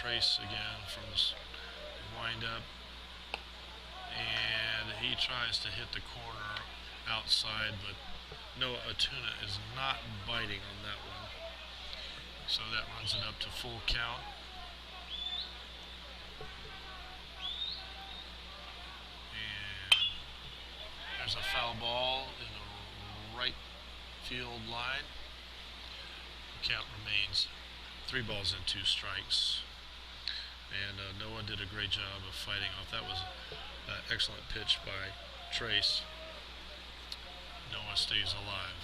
Trace again from the windup, and he tries to hit the corner outside, but Noah Atuna is not biting on that one. So that runs it up to full count. And there's a foul ball in the right field line. The count remains 3 balls and 2 strikes. And Noah did a great job of fighting off. That was an excellent pitch by Trace. Noah stays alive.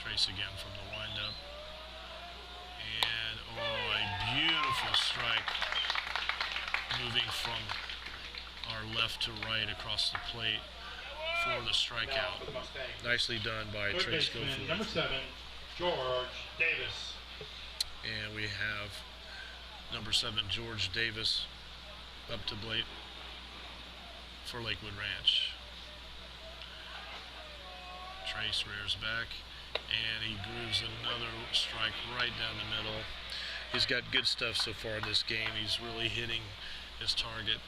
Trace again from the windup. And, oh, a beautiful strike moving from our left to right across the plate for the strikeout. Nicely done by Trace Goforth. Number 7, George Davis. And we have number 7, George Davis, up to plate for Lakewood Ranch. Trace rears back, and he grooves another strike right down the middle. He's got good stuff so far in this game. He's really hitting his target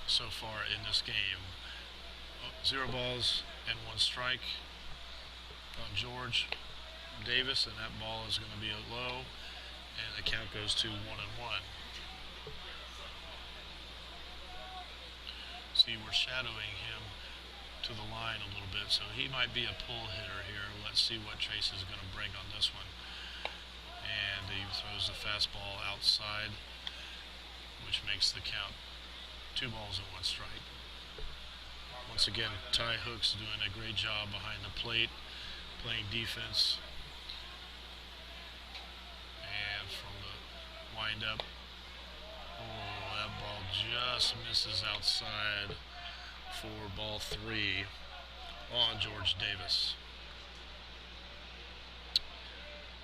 so far in this game. 0 balls and 1 strike on George Davis, and that ball is going to be low, and the count goes to 1-1. See, we're shadowing him to the line a little bit, so he might be a pull hitter here. Let's see what Trace is going to bring on this one. And he throws the fastball outside, which makes the count 2 balls and 1 strike. Once again, Ty Hook's doing a great job behind the plate, playing defense. And from the windup, oh, that ball just misses outside for ball 3 on George Davis.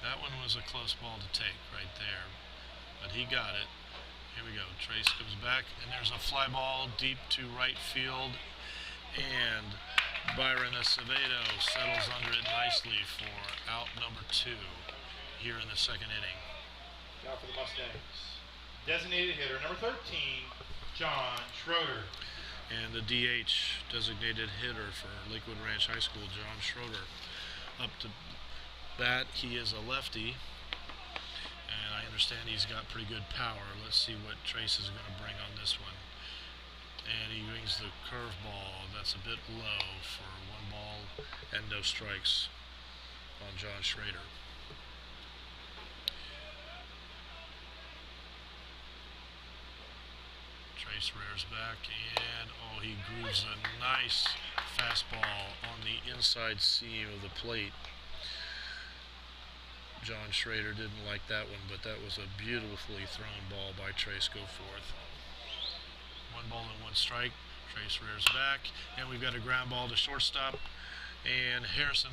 That one was a close ball to take right there, but he got it. Here we go. Trace comes back, and there's a fly ball deep to right field, and Byron Acevedo settles under it nicely for out number 2 here in the 2nd inning. Now for the Mustangs. Designated hitter number 13, John Schroeder. And the DH, designated hitter for Lakewood Ranch High School, John Schroeder. Up to bat, he is a lefty, and I understand he's got pretty good power. Let's see what Trace is going to bring on this one. And he brings the curveball. That's a bit low for 1 ball and no strikes on John Schroeder. Trace rears back, and oh, he grooves a nice fastball on the inside seam of the plate. John Schroeder didn't like that one, but that was a beautifully thrown ball by Trace Goforth. 1 ball and 1 strike. Trace rears back, and we've got a ground ball to shortstop, and Harrison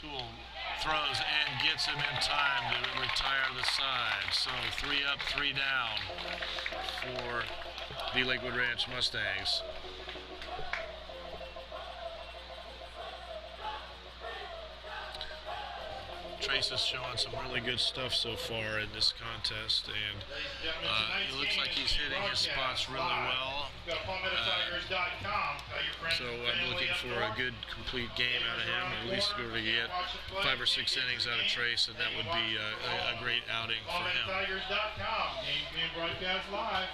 Toole throws and gets him in time to retire the side. So 3 up, 3 down for the Lakewood Ranch Mustangs. Trace is showing some really good stuff so far in this contest, and it looks like he's hitting his spots really well. So I'm looking for a good, complete game out of him, at least going to get 5 or 6 innings out of Trace, and that would be a great outing for him. PalmettoTigers.com. Games being broadcast live.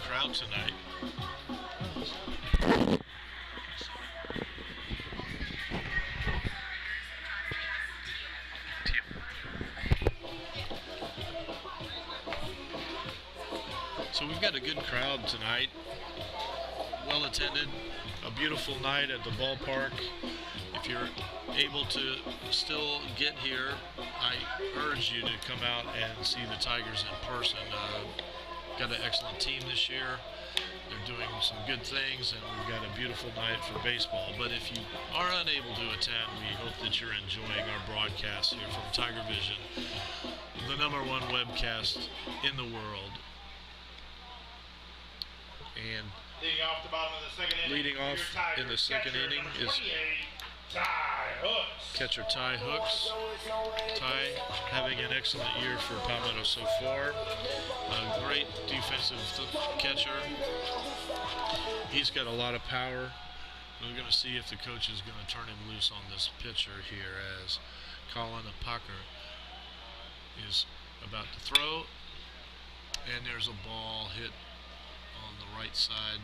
Crowd tonight. So we've got a good crowd tonight, well attended, a beautiful night at the ballpark. If you're able to still get here, I urge you to come out and see the Tigers in person. Got an excellent team this year. They're doing some good things, and we've got a beautiful night for baseball. But if you are unable to attend, we hope that you're enjoying our broadcast here from Tiger Vision, the #1 webcast in the world. And Leading off the bottom of the second inning. Leading off in the second inning is catcher Ty Hooks. Ty having an excellent year for Palmetto so far. A great defensive catcher. He's got a lot of power. We're going to see if the coach is going to turn him loose on this pitcher here as Colin Apacker is about to throw. And there's a ball hit on the right side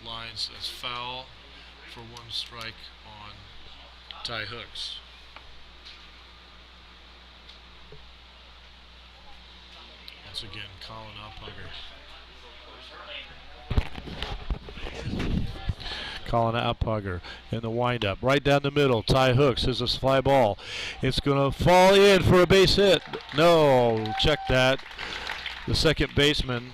lines. That's foul for 1 strike on Ty Hooks. Once again, Colin Apacker. Colin Apacker in the windup. Right down the middle, Ty Hooks is a fly ball. It's going to fall in for a base hit. No, check that. The second baseman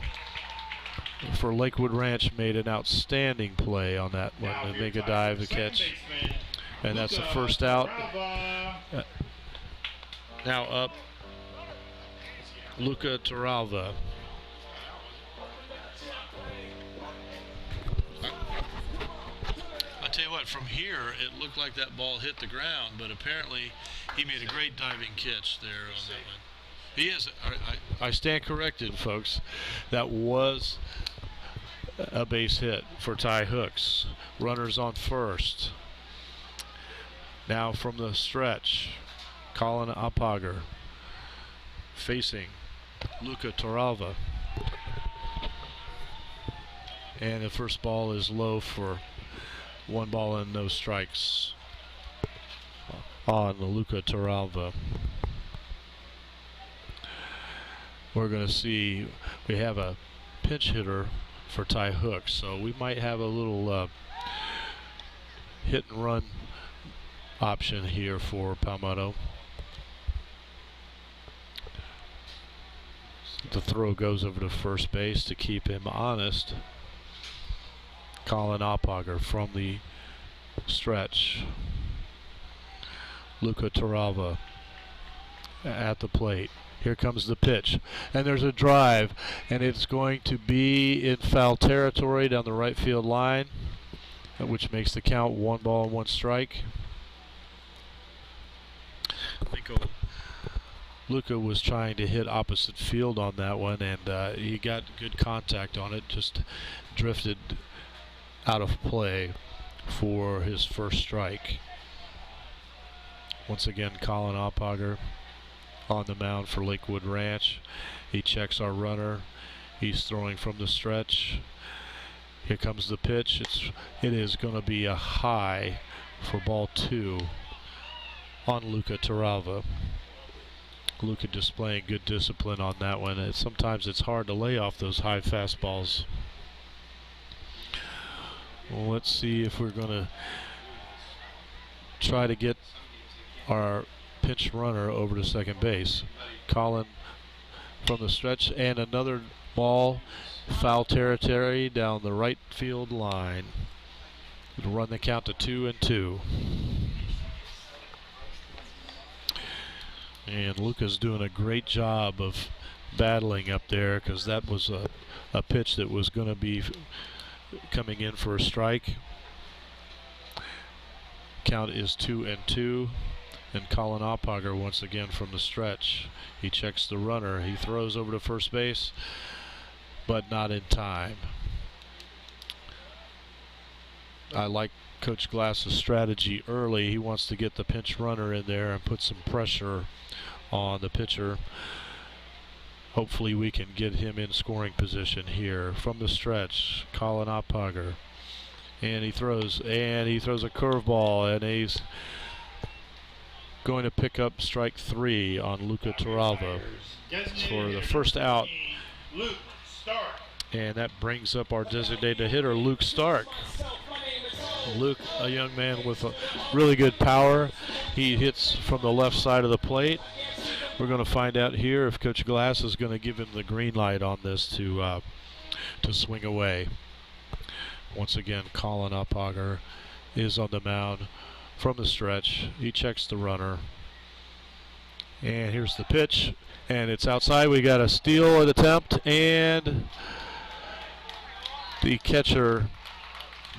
for Lakewood Ranch made an outstanding play on that one to make a dive to catch. And that's the first out. Now up, Luca Toralva. I tell you what, from here it looked like that ball hit the ground, but apparently he made a great diving catch there on that one. He is. I stand corrected, folks. That was a base hit for Ty Hooks. Runners on first. Now from the stretch, Colin Apacker facing Luca Toralva. And the first ball is low for 1 ball and no strikes on Luca Toralva. We're going to see, we have a pinch hitter for Ty Hooks, so we might have a little hit and run option here for Palmetto. The throw goes over to first base to keep him honest. Colin Apacker from the stretch. Luca Toralva at the plate. Here comes the pitch, and there's a drive, and it's going to be in foul territory down the right field line, which makes the count 1 ball and 1 strike. Luca was trying to hit opposite field on that one, and he got good contact on it, just drifted out of play for his first strike. Once again, Colin Apacker on the mound for Lakewood Ranch. He checks our runner. He's throwing from the stretch. Here comes the pitch. It is going to be a high for ball 2 on Luca Toralva. Luca displaying good discipline on that one. Sometimes it's hard to lay off those high fastballs. Well, let's see if we're going to try to get our pinch runner over to second base. Colin from the stretch, and another ball, foul territory down the right field line. It'll run the count to 2-2. And Luca's doing a great job of battling up there, because that was a pitch that was going to be coming in for a strike. Count is 2-2. And Colin Apacker once again from the stretch. He checks the runner. He throws over to first base, but not in time. I like Coach Glass's strategy early. He wants to get the pinch runner in there and put some pressure on the pitcher. Hopefully we can get him in scoring position here. From the stretch, Colin Apacker. And he throws a curveball, and he's going to pick up strike 3 on Luca Toralva for the first out. And that brings up our designated hitter, Luke Stark. Luke, a young man with a really good power. He hits from the left side of the plate. We're going to find out here if Coach Glass is going to give him the green light on this to swing away. Once again, Colin Apacker is on the mound from the stretch. He checks the runner. And here's the pitch. And it's outside. We got a steal attempt. And The catcher,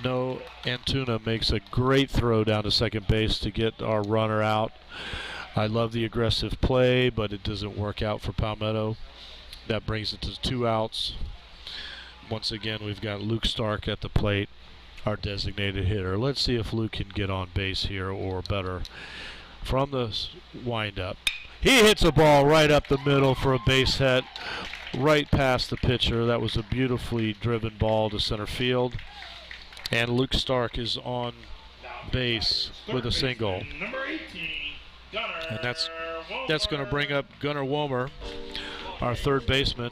No Antuna, makes a great throw down to second base to get our runner out. I love the aggressive play, but it doesn't work out for Palmetto. That brings it to 2 outs. Once again, we've got Luke Stark at the plate, our designated hitter. Let's see if Luke can get on base here or better. From the windup, he hits a ball right up the middle for a base hit, right past the pitcher. That was a beautifully driven ball to center field. And Luke Stark is on base with a single. Number 18, Gunnar. And that's going to bring up Gunnar Womer, our third baseman.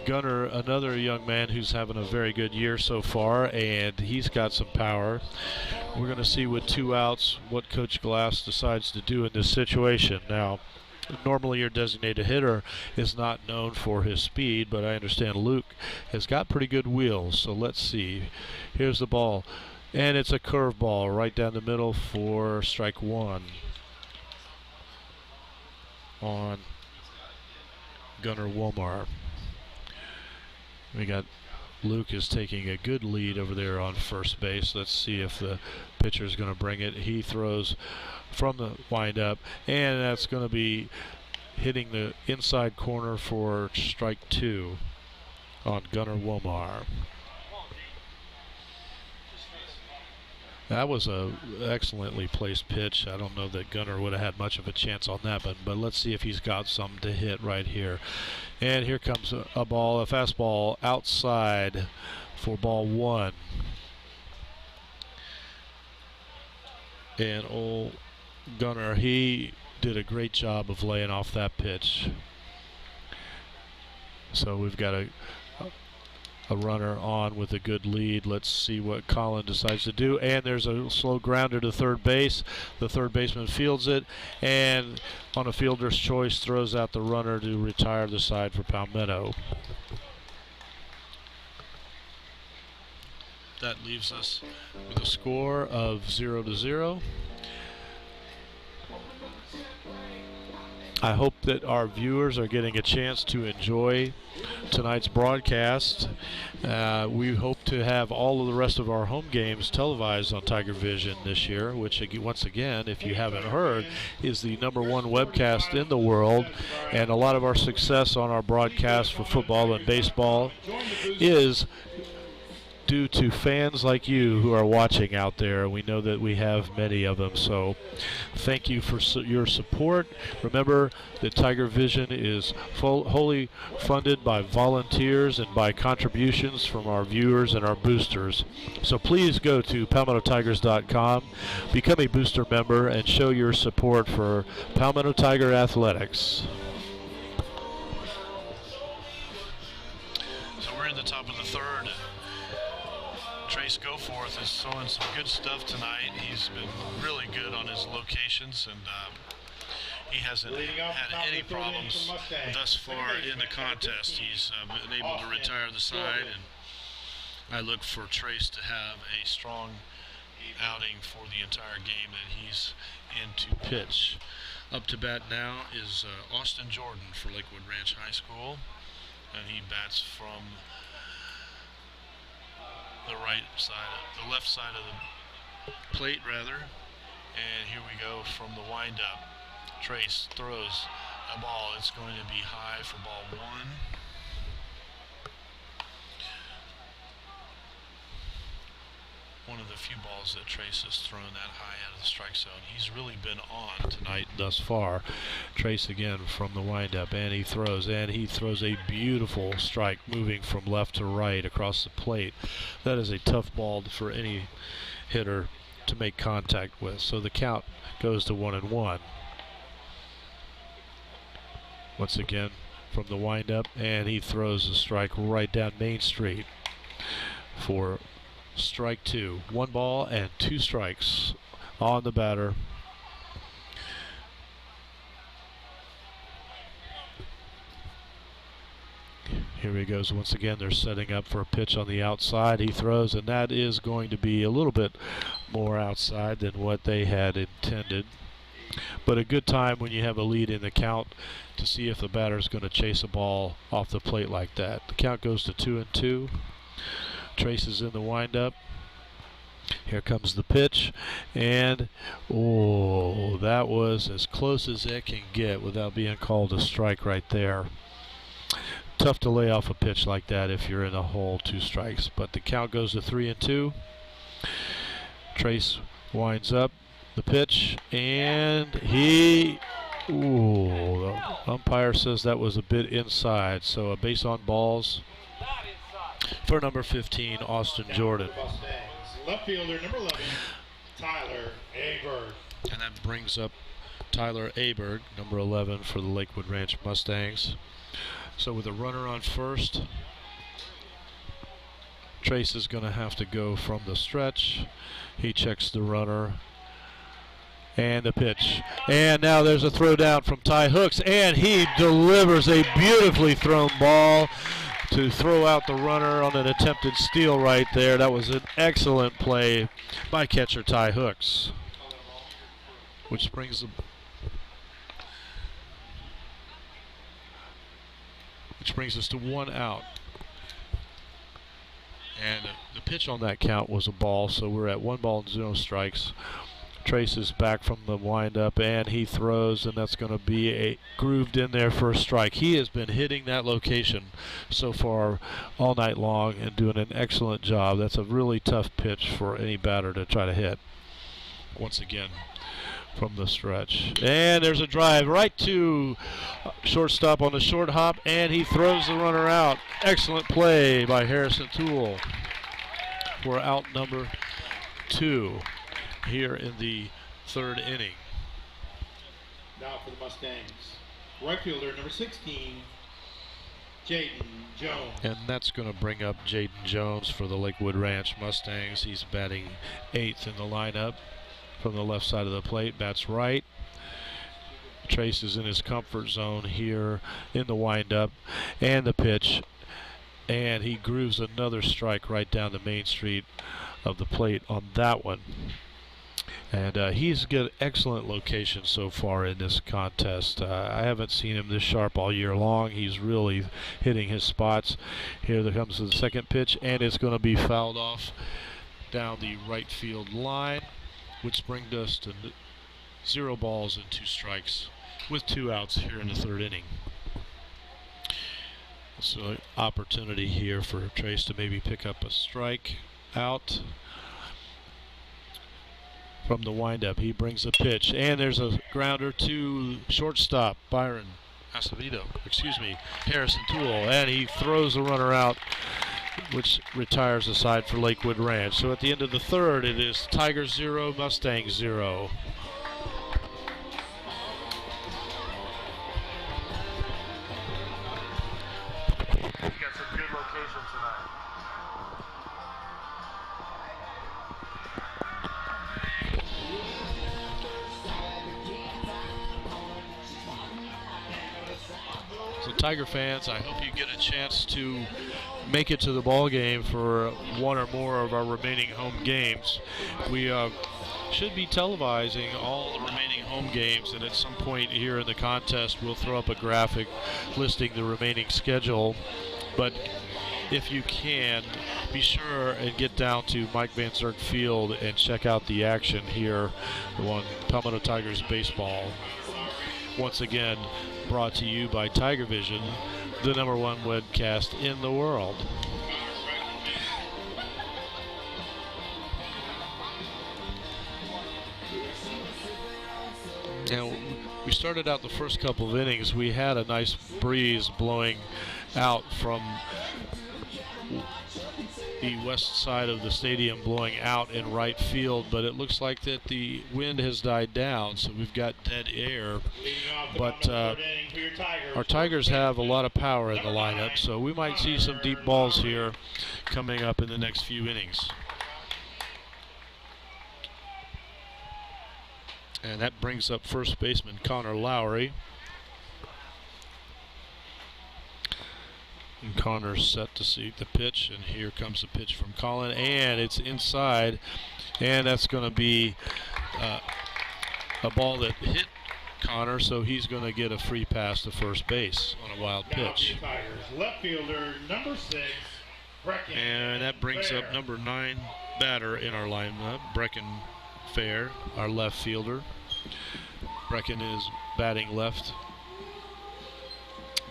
Gunnar, another young man who's having a very good year so far, and he's got some power. We're going to see with 2 outs what Coach Glass decides to do in this situation. Now, normally your designated hitter is not known for his speed, but I understand Luke has got pretty good wheels, so let's see. Here's the ball, and it's a curveball right down the middle for strike 1 on Gunnar Womer. We got Luke is taking a good lead over there on first base. Let's see if the pitcher is going to bring it. He throws from the windup, and that's going to be hitting the inside corner for strike 2 on Gunnar Womer. That was a excellently placed pitch. I don't know that Gunnar would have had much of a chance on that, but let's see if he's got something to hit right here. And here comes a ball, a fastball outside for ball 1. And old Gunnar, he did a great job of laying off that pitch. So we've got a runner on with a good lead. Let's see what Colin decides to do. And there's a slow grounder to third base. The third baseman fields it, and on a fielder's choice throws out the runner to retire the side for Palmetto. That leaves us with a score of 0-0. I hope that our viewers are getting a chance to enjoy tonight's broadcast. We hope to have all of the rest of our home games televised on Tiger Vision this year, which, once again, if you haven't heard, is the #1 webcast in the world. And a lot of our success on our broadcast for football and baseball is due to fans like you who are watching out there. We know that we have many of them, so thank you for your support. Remember that Tiger Vision is wholly funded by volunteers and by contributions from our viewers and our boosters. So please go to PalmettoTigers.com, become a booster member, and show your support for Palmetto Tiger Athletics. So we're in the top of the third. Trace Goforth is showing some good stuff tonight. He's been really good on his locations, and he hasn't had any problems thus far in the contest. He's been able to retire the side, and I look for Trace to have a strong outing for the entire game that he's in to pitch. Up to bat now is Austin Jordan for Lakewood Ranch High School, and he bats from the left side of the plate rather. And here we go from the windup. Trace throws a ball. It's going to be high for ball 1. One of the few balls that Trace has thrown that high out of the strike zone. He's really been on tonight thus far. Trace again from the windup, and he throws a beautiful strike moving from left to right across the plate. That is a tough ball for any hitter to make contact with. So the count goes to 1-1. Once again from the windup, and he throws a strike right down Main Street for strike 2. 1 ball and 2 strikes on the batter. Here he goes once again. They're setting up for a pitch on the outside. He throws, and that is going to be a little bit more outside than what they had intended. But a good time when you have a lead in the count to see if the batter is going to chase a ball off the plate like that. The count goes to 2-2. Trace is in the windup. Here comes the pitch, and oh, that was as close as it can get without being called a strike right there. Tough to lay off a pitch like that if you're in a hole, 2 strikes. But the count goes to 3-2. Trace winds up the pitch, and the umpire says that was a bit inside. So a base on balls for number 15, Austin Jordan. Left fielder, number 11, Tyler Aberg. And that brings up Tyler Aberg, number 11 for the Lakewood Ranch Mustangs. So with a runner on first, Trace is going to have to go from the stretch. He checks the runner. And the pitch. And now there's a throw down from Ty Hooks, and he delivers a beautifully thrown ball to throw out the runner on an attempted steal right there. That was an excellent play by catcher Ty Hooks. Which brings us to 1 out. And the pitch on that count was a ball, so we're at 1 ball and 0 strikes. Trace is back from the windup, and he throws, and that's going to be grooved in there for a strike. He has been hitting that location so far all night long and doing an excellent job. That's a really tough pitch for any batter to try to hit. Once again, from the stretch. And there's a drive right to shortstop on the short hop, and he throws the runner out. Excellent play by Harrison Toole for out number 2 here in the 3rd inning. Now for the Mustangs, right fielder number 16, Jaden Jones. And that's going to bring up Jaden Jones for the Lakewood Ranch Mustangs. He's batting 8th in the lineup from the left side of the plate. Bats right. Trace is in his comfort zone here in the windup, and the pitch, and he grooves another strike right down the main street of the plate on that one. And he's got excellent location so far in this contest. I haven't seen him this sharp all year long. He's really hitting his spots. Here comes the second pitch, and it's going to be fouled off down the right field line, which brings us to 0 balls and 2 strikes with 2 outs here in the 3rd inning. So an opportunity here for Trace to maybe pick up a strike out. From the windup, he brings a pitch, and there's a grounder to shortstop Harrison Toole, and he throws the runner out, which retires the side for Lakewood Ranch. So at the end of the 3rd, it is Tigers 0, Mustangs 0. He's got some good locations tonight. So Tiger fans, I hope you get a chance to make it to the ball game for 1 or more of our remaining home games. We should be televising all the remaining home games, and at some point here in the contest we'll throw up a graphic listing the remaining schedule. But if you can, be sure and get down to Mike Van Zerk Field and check out the action here on Palmetto Tigers Baseball. Once again, brought to you by Tiger Vision, the #1 webcast in the world. Now, we started out the first couple of innings. We had a nice breeze blowing out from the west side of the stadium, blowing out in right field, but it looks like that the wind has died down, so we've got dead air. But our Tigers have a lot of power in the lineup, so we might see some deep balls here coming up in the next few innings. And that brings up first baseman Connor Lowry. And Connor's set to see the pitch, and here comes the pitch from Colin, and it's inside, and that's going to be a ball that hit Connor, so he's going to get a free pass to first base on a wild pitch. Tigers left fielder number 6, Brecken And that brings Fair. up number 9 batter in our lineup, Brecken Fair, our left fielder. Brecken is batting left.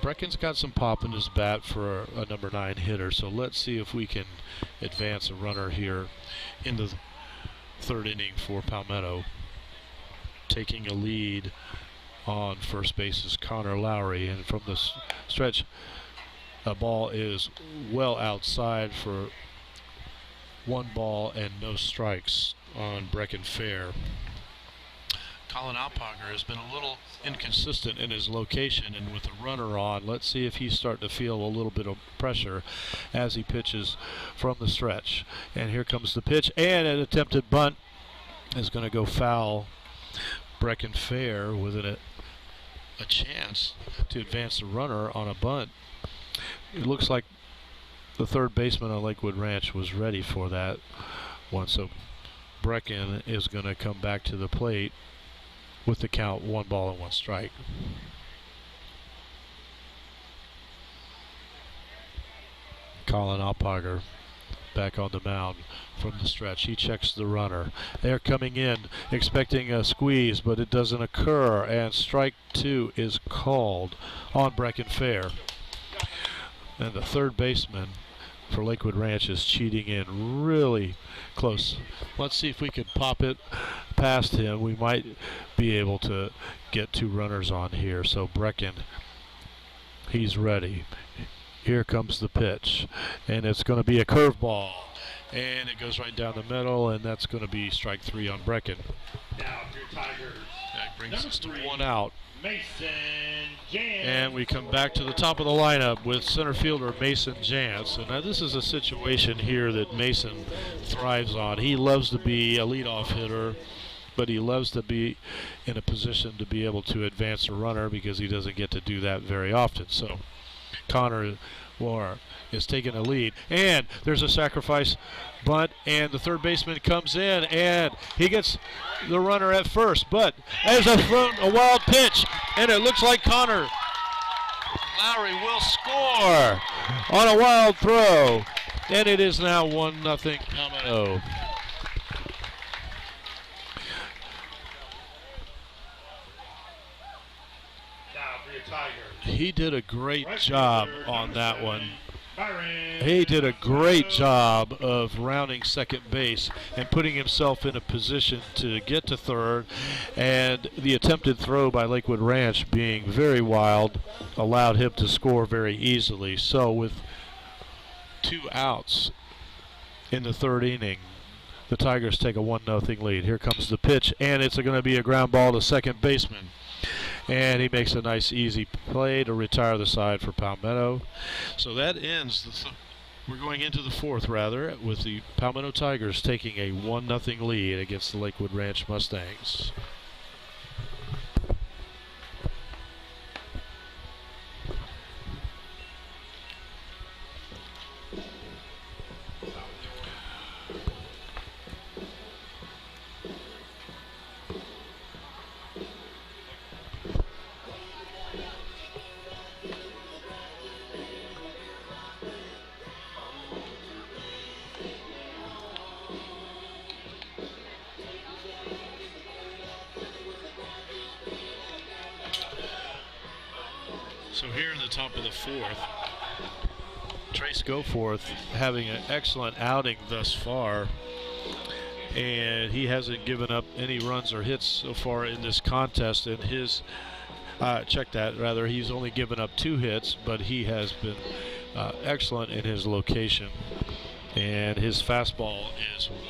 Brecken's got some pop in his bat for a number 9 hitter, so let's see if we can advance a runner here in the third inning for Palmetto. Taking a lead on first base is Connor Lowry, and from the stretch, a ball is well outside for 1 ball and no strikes on Brecken Fair. Colin Alpager has been a little inconsistent in his location, and with a runner on, let's see if he's starting to feel a little bit of pressure as he pitches from the stretch. And here comes the pitch, and an attempted bunt is going to go foul. Brecken Fair with a chance to advance the runner on a bunt. It looks like the third baseman on Lakewood Ranch was ready for that one, so Brecken is going to come back to the plate with the count 1 ball and 1 strike. Colin Alpager back on the mound from the stretch. He checks the runner. They're coming in expecting a squeeze, but it doesn't occur, and strike 2 is called on Brecken Fair. And the third baseman for Lakewood Ranch is cheating in really close. Let's see if we can pop it past him. We might be able to get 2 runners on here. So Brecken, he's ready. Here comes the pitch, and it's going to be a curveball, and it goes right down the middle, and that's going to be strike 3 on Brecken. Now for your Tigers. That brings Number us to 3, 1 out. Mason Jantz. And we come back to the top of the lineup with center fielder Mason Jantz. And now this is a situation here that Mason thrives on. He loves to be a leadoff hitter, but he loves to be in a position to be able to advance a runner because he doesn't get to do that very often. So Connor War is taking a lead, and there's a sacrifice bunt, and the third baseman comes in, and he gets the runner at first, but there's a wild pitch, and it looks like Connor Lowry will score on a wild throw, and it is now 1-0 Palmetto. Now for your Tigers. He did a great Right job fielder, on number that 7, one. Byron He did a great Soto. job of rounding second base and putting himself in a position to get to third, and the attempted throw by Lakewood Ranch, being very wild, allowed him to score very easily. So with 2 outs in the third inning, the Tigers take a 1-0 lead. Here comes the pitch, and it's going to be a ground ball to second baseman. And he makes a nice easy play to retire the side for Palmetto. So that ends we're going into the fourth, rather, with the Palmetto Tigers taking a 1-0 lead against the Lakewood Ranch Mustangs. So here in the top of the fourth, Trace Goforth having an excellent outing thus far, and he hasn't given up any runs or hits so far in this contest. And his he's only given up 2 hits, but he has been excellent in his location, and his fastball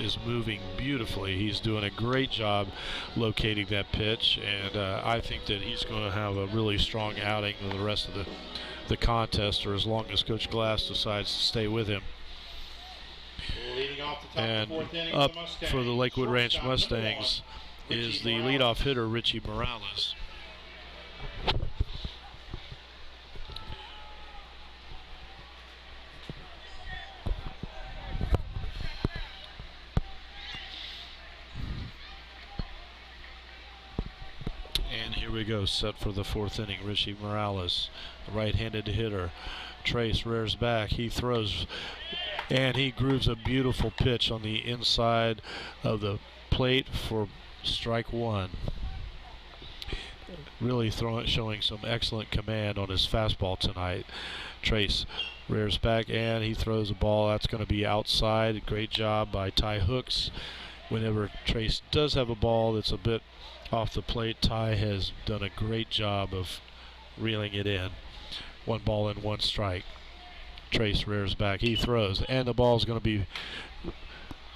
is moving beautifully. He's doing a great job locating that pitch, and I think that he's going to have a really strong outing in the rest of the contest, or as long as Coach Glass decides to stay with him. Leading off the top And of the 4th inning up the Mustangs, for the Lakewood Ranch shortstop, number 1, Mustangs is Richie the Morales. leadoff hitter, Richie Morales. And here we go, set for the 4th inning. Richie Morales, the right-handed hitter. Trace rears back. He throws And he grooves a beautiful pitch on the inside of the plate for strike one. Really showing some excellent command on his fastball tonight. Trace rears back and he throws a ball that's going to be outside. Great job by Ty Hooks. Whenever Trace does have a ball that's a bit off the plate, Ty has done a great job of reeling it in. 1 ball and 1 strike. Trace rears back, he throws, and the ball is going to be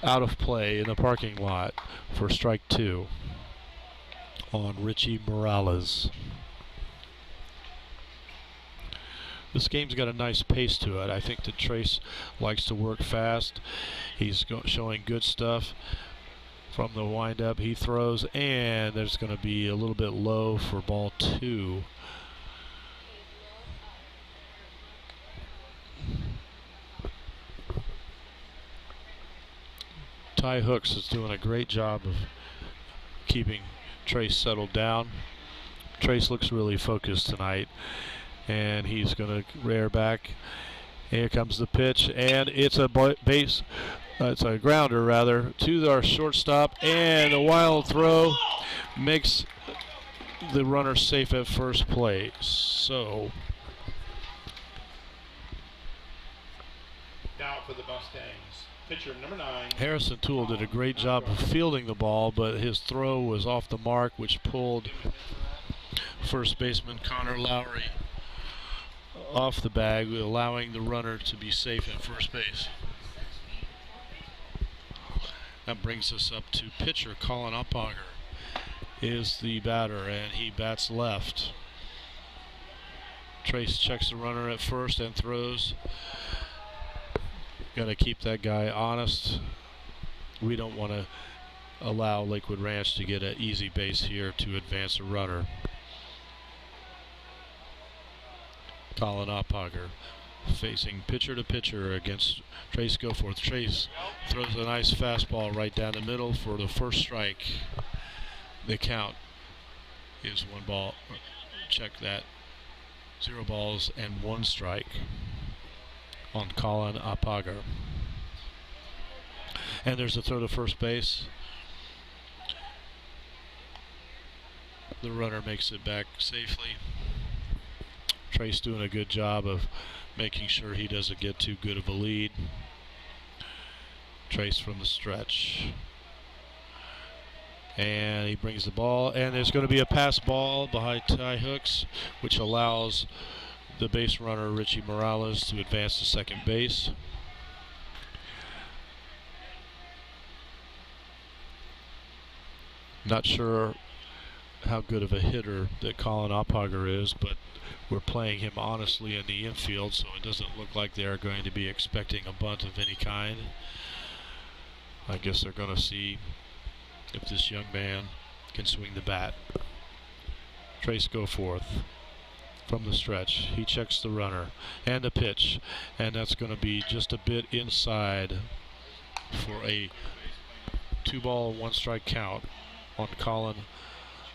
out of play in the parking lot for strike 2 on Richie Morales. This game's got a nice pace to it. I think that Trace likes to work fast. He's showing good stuff from the windup. He throws, and there's going to be a little bit low for ball 2. Ty Hooks is doing a great job of keeping Trace settled down. Trace looks really focused tonight, and he's going to rear back. Here comes the pitch, and it's a base. It's a grounder rather to our shortstop, and a wild throw makes the runner safe at first place. So now for the Mustangs, pitcher number 9. Harrison Toole did a great job of fielding the ball, but his throw was off the mark, which pulled first baseman Connor Lowry off the bag, allowing the runner to be safe at first base. That brings us up to pitcher Colin Uphager is the batter, and he bats left. Trace checks the runner at first and throws. Got to keep that guy honest. We don't want to allow Lakewood Ranch to get an easy base here to advance a runner. Colin Uphager facing pitcher to pitcher against Trace Goforth. Trace throws a nice fastball right down the middle for the first strike. The count is 1 ball. Check that. 0 balls and 1 strike on Colin Uphager. And there's a throw to first base. The runner makes it back safely. Trace doing a good job of making sure he doesn't get too good of a lead. Trace from the stretch. And he brings the ball, and there's going to be a pass ball behind Ty Hooks, which allows the base runner Richie Morales to advance to second base. Not sure how good of a hitter that Colin Uphager is, but we're playing him honestly in the infield, so it doesn't look like they are going to be expecting a bunt of any kind. I guess they're going to see if this young man can swing the bat. Trace Goforth from the stretch. He checks the runner and the pitch, and that's going to be just a bit inside for a 2 ball, 1 strike count on Colin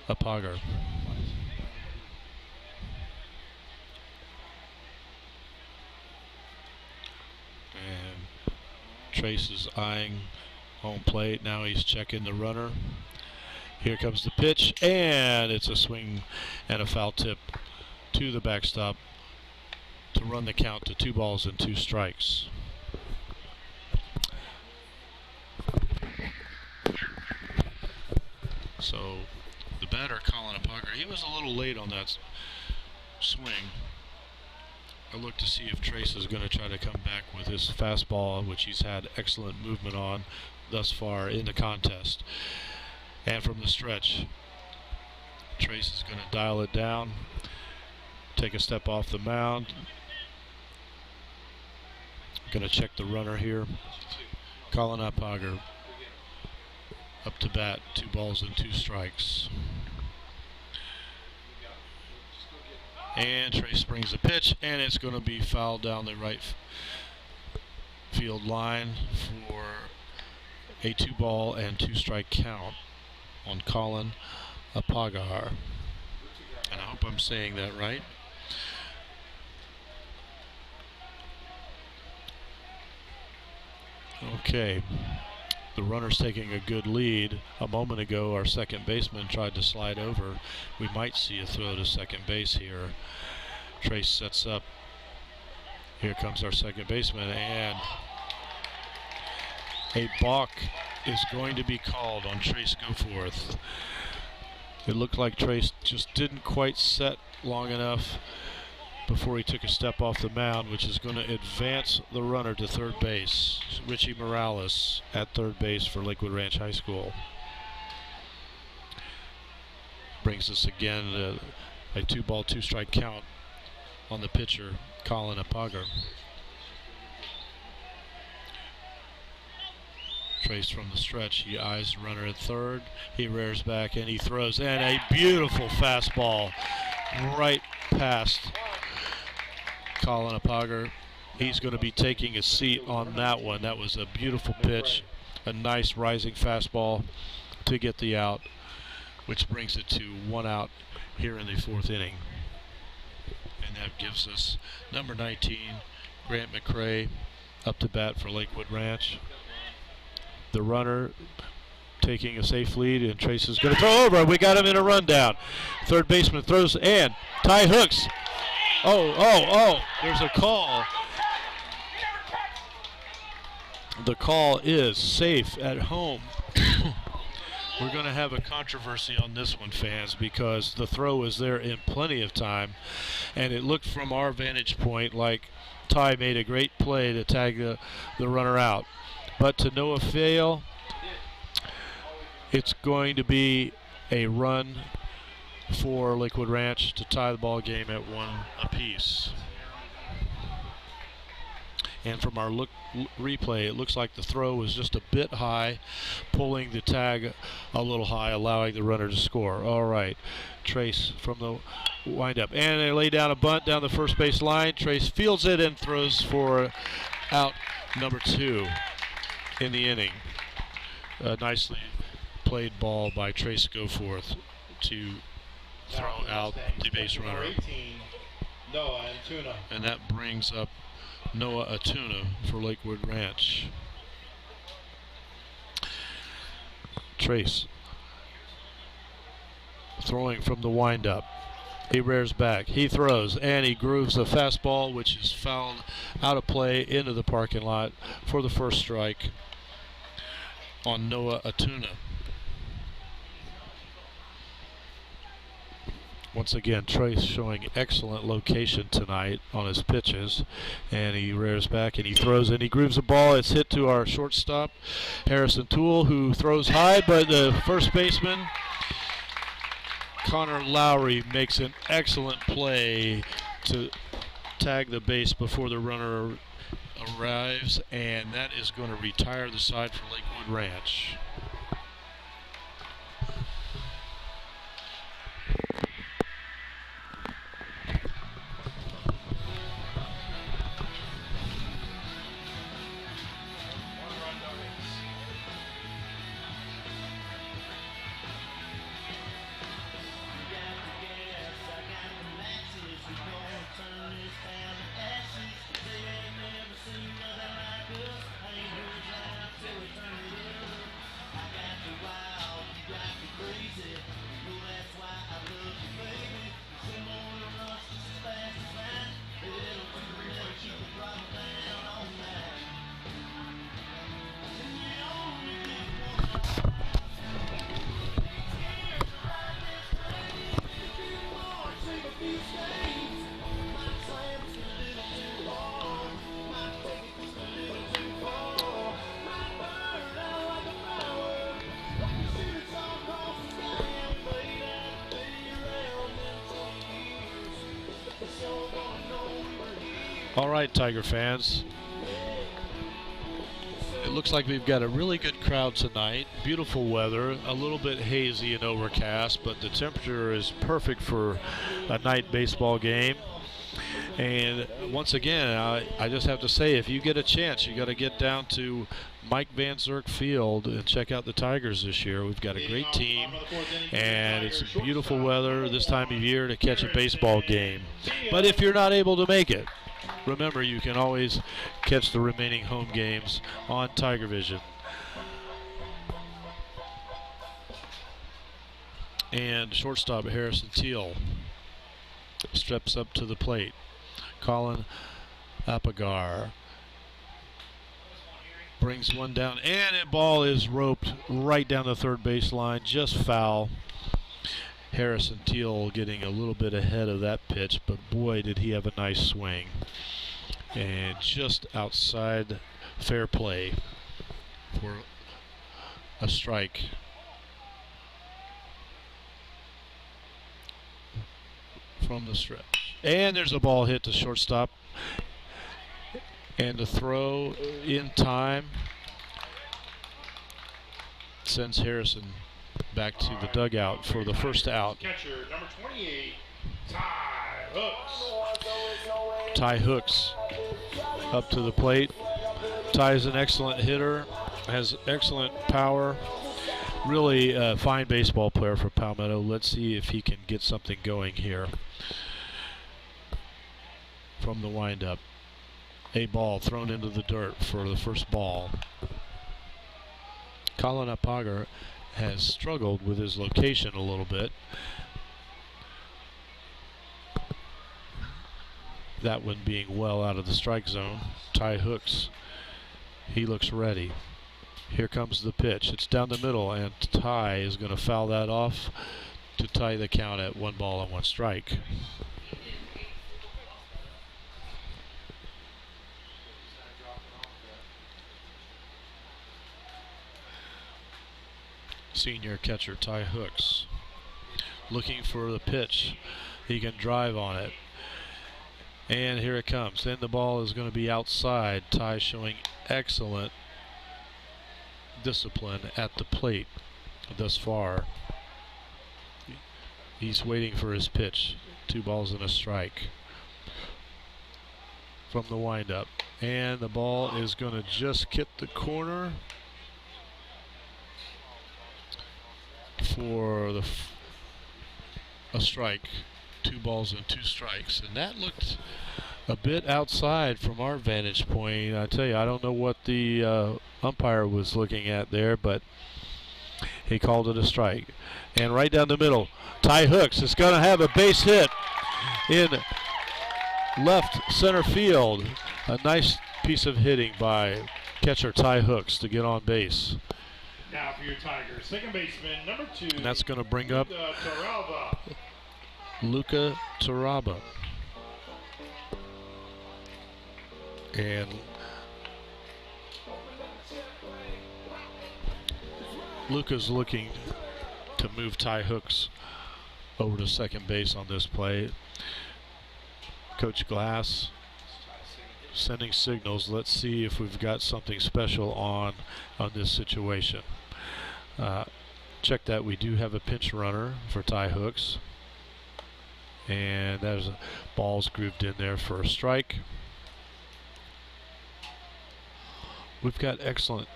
Uphager. And Trace is eyeing home plate. Now he's checking the runner. Here comes the pitch, and it's a swing and a foul tip to the backstop to run the count to 2 balls and 2 strikes. So the batter, Colin Uphager, he was a little late on that swing. I look to see if Trace is going to try to come back with his fastball, which he's had excellent movement on thus far in the contest. And from the stretch, Trace is going to dial it down, take a step off the mound. Going to check the runner here. Colin Uphager up to bat, 2 balls and 2 strikes. And Trace brings a pitch, and it's going to be fouled down the right field line for a 2 ball and 2 strike count on Colin Uphager. And I hope I'm saying that right. Okay. The runner's taking a good lead. A moment ago, our second baseman tried to slide over. We might see a throw to second base here. Trace sets up. Here comes our second baseman, and a balk is going to be called on Trace Goforth. It looked like Trace just didn't quite set long enough before he took a step off the mound, which is going to advance the runner to third base. Richie Morales at third base for Lakewood Ranch High School. Brings us again a 2-ball, 2-strike count on the pitcher, Colin Apagar. Trace from the stretch. He eyes the runner at third. He rears back and he throws. And a beautiful fastball right past Colin Apagar. He's going to be taking a seat on that one. That was a beautiful pitch. A nice rising fastball to get the out, which brings it to 1 out here in the 4th inning. And that gives us number 19, Grant McCrae, up to bat for Lakewood Ranch. The runner taking a safe lead, and Trace is going to throw over. We got him in a rundown. Third baseman throws, and Ty hooks. Oh, there's a call. The call is safe at home. We're going to have a controversy on this one, fans, because the throw was there in plenty of time, and it looked from our vantage point like Ty made a great play to tag the runner out. But to no avail, it's going to be a run for Lakewood Ranch to tie the ball game at 1 apiece. And from our replay, it looks like the throw was just a bit high, pulling the tag a little high, allowing the runner to score. All right, Trace from the windup. And they lay down a bunt down the first base line. Trace fields it and throws for out number 2 in the inning. A nicely played ball by Trace Goforth to throw out the base runner. 18, Noah Antuna. And that brings up Noah Atuna for Lakewood Ranch. Trace throwing from the windup. He rears back. He throws, and he grooves a fastball, which is fouled out of play into the parking lot for the first strike on Noah Atuna. Once again, Trace showing excellent location tonight on his pitches. And he rears back and he throws and he grooves a ball. It's hit to our shortstop, Harrison Toole, who throws high, but the first baseman, Connor Lowry, makes an excellent play to tag the base before the runner arrives, and that is going to retire the side for Lakewood Ranch. All right, Tiger fans. It looks like we've got a really good crowd tonight. Beautiful weather, a little bit hazy and overcast, but the temperature is perfect for a night baseball game. And once again, I just have to say, if you get a chance, you got to get down to Mike Van Zerk Field and check out the Tigers this year. We've got a great team, and it's beautiful weather this time of year to catch a baseball game. But if you're not able to make it, Remember, you can always catch the remaining home games on Tiger Vision. And shortstop Harrison Teal steps up to the plate. Colin Apagar brings one down, and the ball is roped right down the third base line, just foul. Harrison Teal getting a little bit ahead of that pitch, but boy, did he have a nice swing. And just outside fair play for a strike. From the stretch. And there's a ball hit to shortstop. And the throw in time sends Harrison back to the dugout for the first out. Catcher number 28, Ty Hooks. Ty Hooks up to the plate. Ty is an excellent hitter, has excellent power. Really a fine baseball player for Palmetto. Let's see if he can get something going here. From the windup. A ball thrown into the dirt for the first ball. Colin Apagar has struggled with his location a little bit. That one being well out of the strike zone. Ty Hooks, he looks ready. Here comes the pitch. It's down the middle, and Ty is going to foul that off to tie the count at 1-1 strike. Senior catcher Ty Hooks looking for the pitch. He can drive on it. And here it comes. Then the ball is going to be outside. Ty showing excellent discipline at the plate thus far. He's waiting for his pitch. 2 balls and a strike from the windup. And the ball is going to just hit the corner for a strike. 2 balls and 2 strikes. And that looked a bit outside from our vantage point. I tell you, I don't know what the umpire was looking at there, but he called it a strike. And right down the middle, Ty Hooks is going to have a base hit in left center field. A nice piece of hitting by catcher Ty Hooks to get on base. Now for your Tigers, second baseman, number 2. And that's going to bring up Luca Taraba. And Luca's looking to move Ty Hooks over to second base on this play. Coach Glass sending signals. Let's see if we've got something special on this situation. Check that we do have a pinch runner for Ty Hooks. And there's a ball's grooved in there for a strike. We've got excellent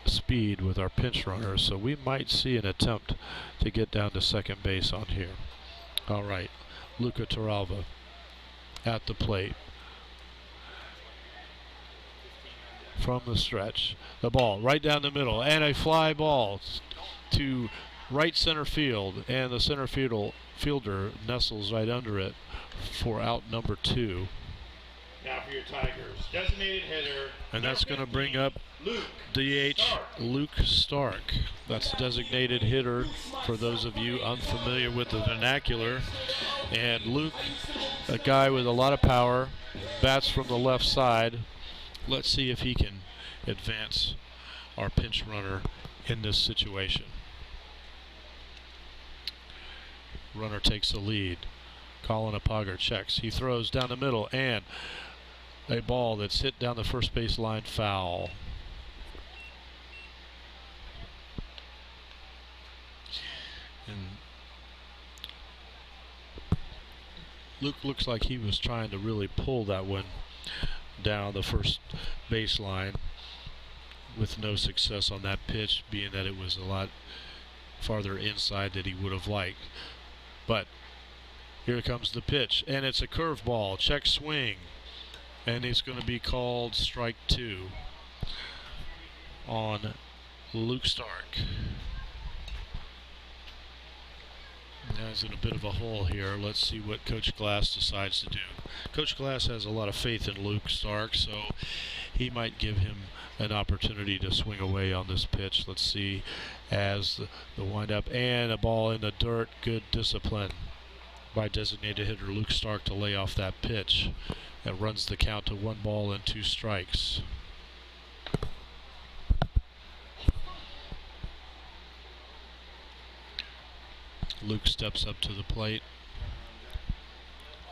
speed with our pinch runners, so we might see an attempt to get down to second base on here. All right, Luca Taralva at the plate. From the stretch, the ball right down the middle, and a fly ball to right center field, and the center fielder nestles right under it for out number 2. Now for your Tigers, designated hitter. And that's going to bring up DH Luke Stark. That's designated hitter for those of you unfamiliar with the vernacular. And Luke, a guy with a lot of power, bats from the left side. Let's see if he can advance our pinch runner in this situation. Runner takes the lead. Colin Apagar checks. He throws down the middle, and a ball that's hit down the first base line, foul. And Luke looks like he was trying to really pull that one down the first baseline with no success on that pitch, being that it was a lot farther inside than he would have liked. But here comes the pitch, and it's a curveball. Check swing. And it's going to be called strike 2 on Luke Stark. Now he's in a bit of a hole here. Let's see what Coach Glass decides to do. Coach Glass has a lot of faith in Luke Stark, so he might give him an opportunity to swing away on this pitch. Let's see, as the windup and a ball in the dirt. Good discipline by designated hitter Luke Stark to lay off that pitch. That runs the count to 1 ball and 2 strikes. Luke steps up to the plate.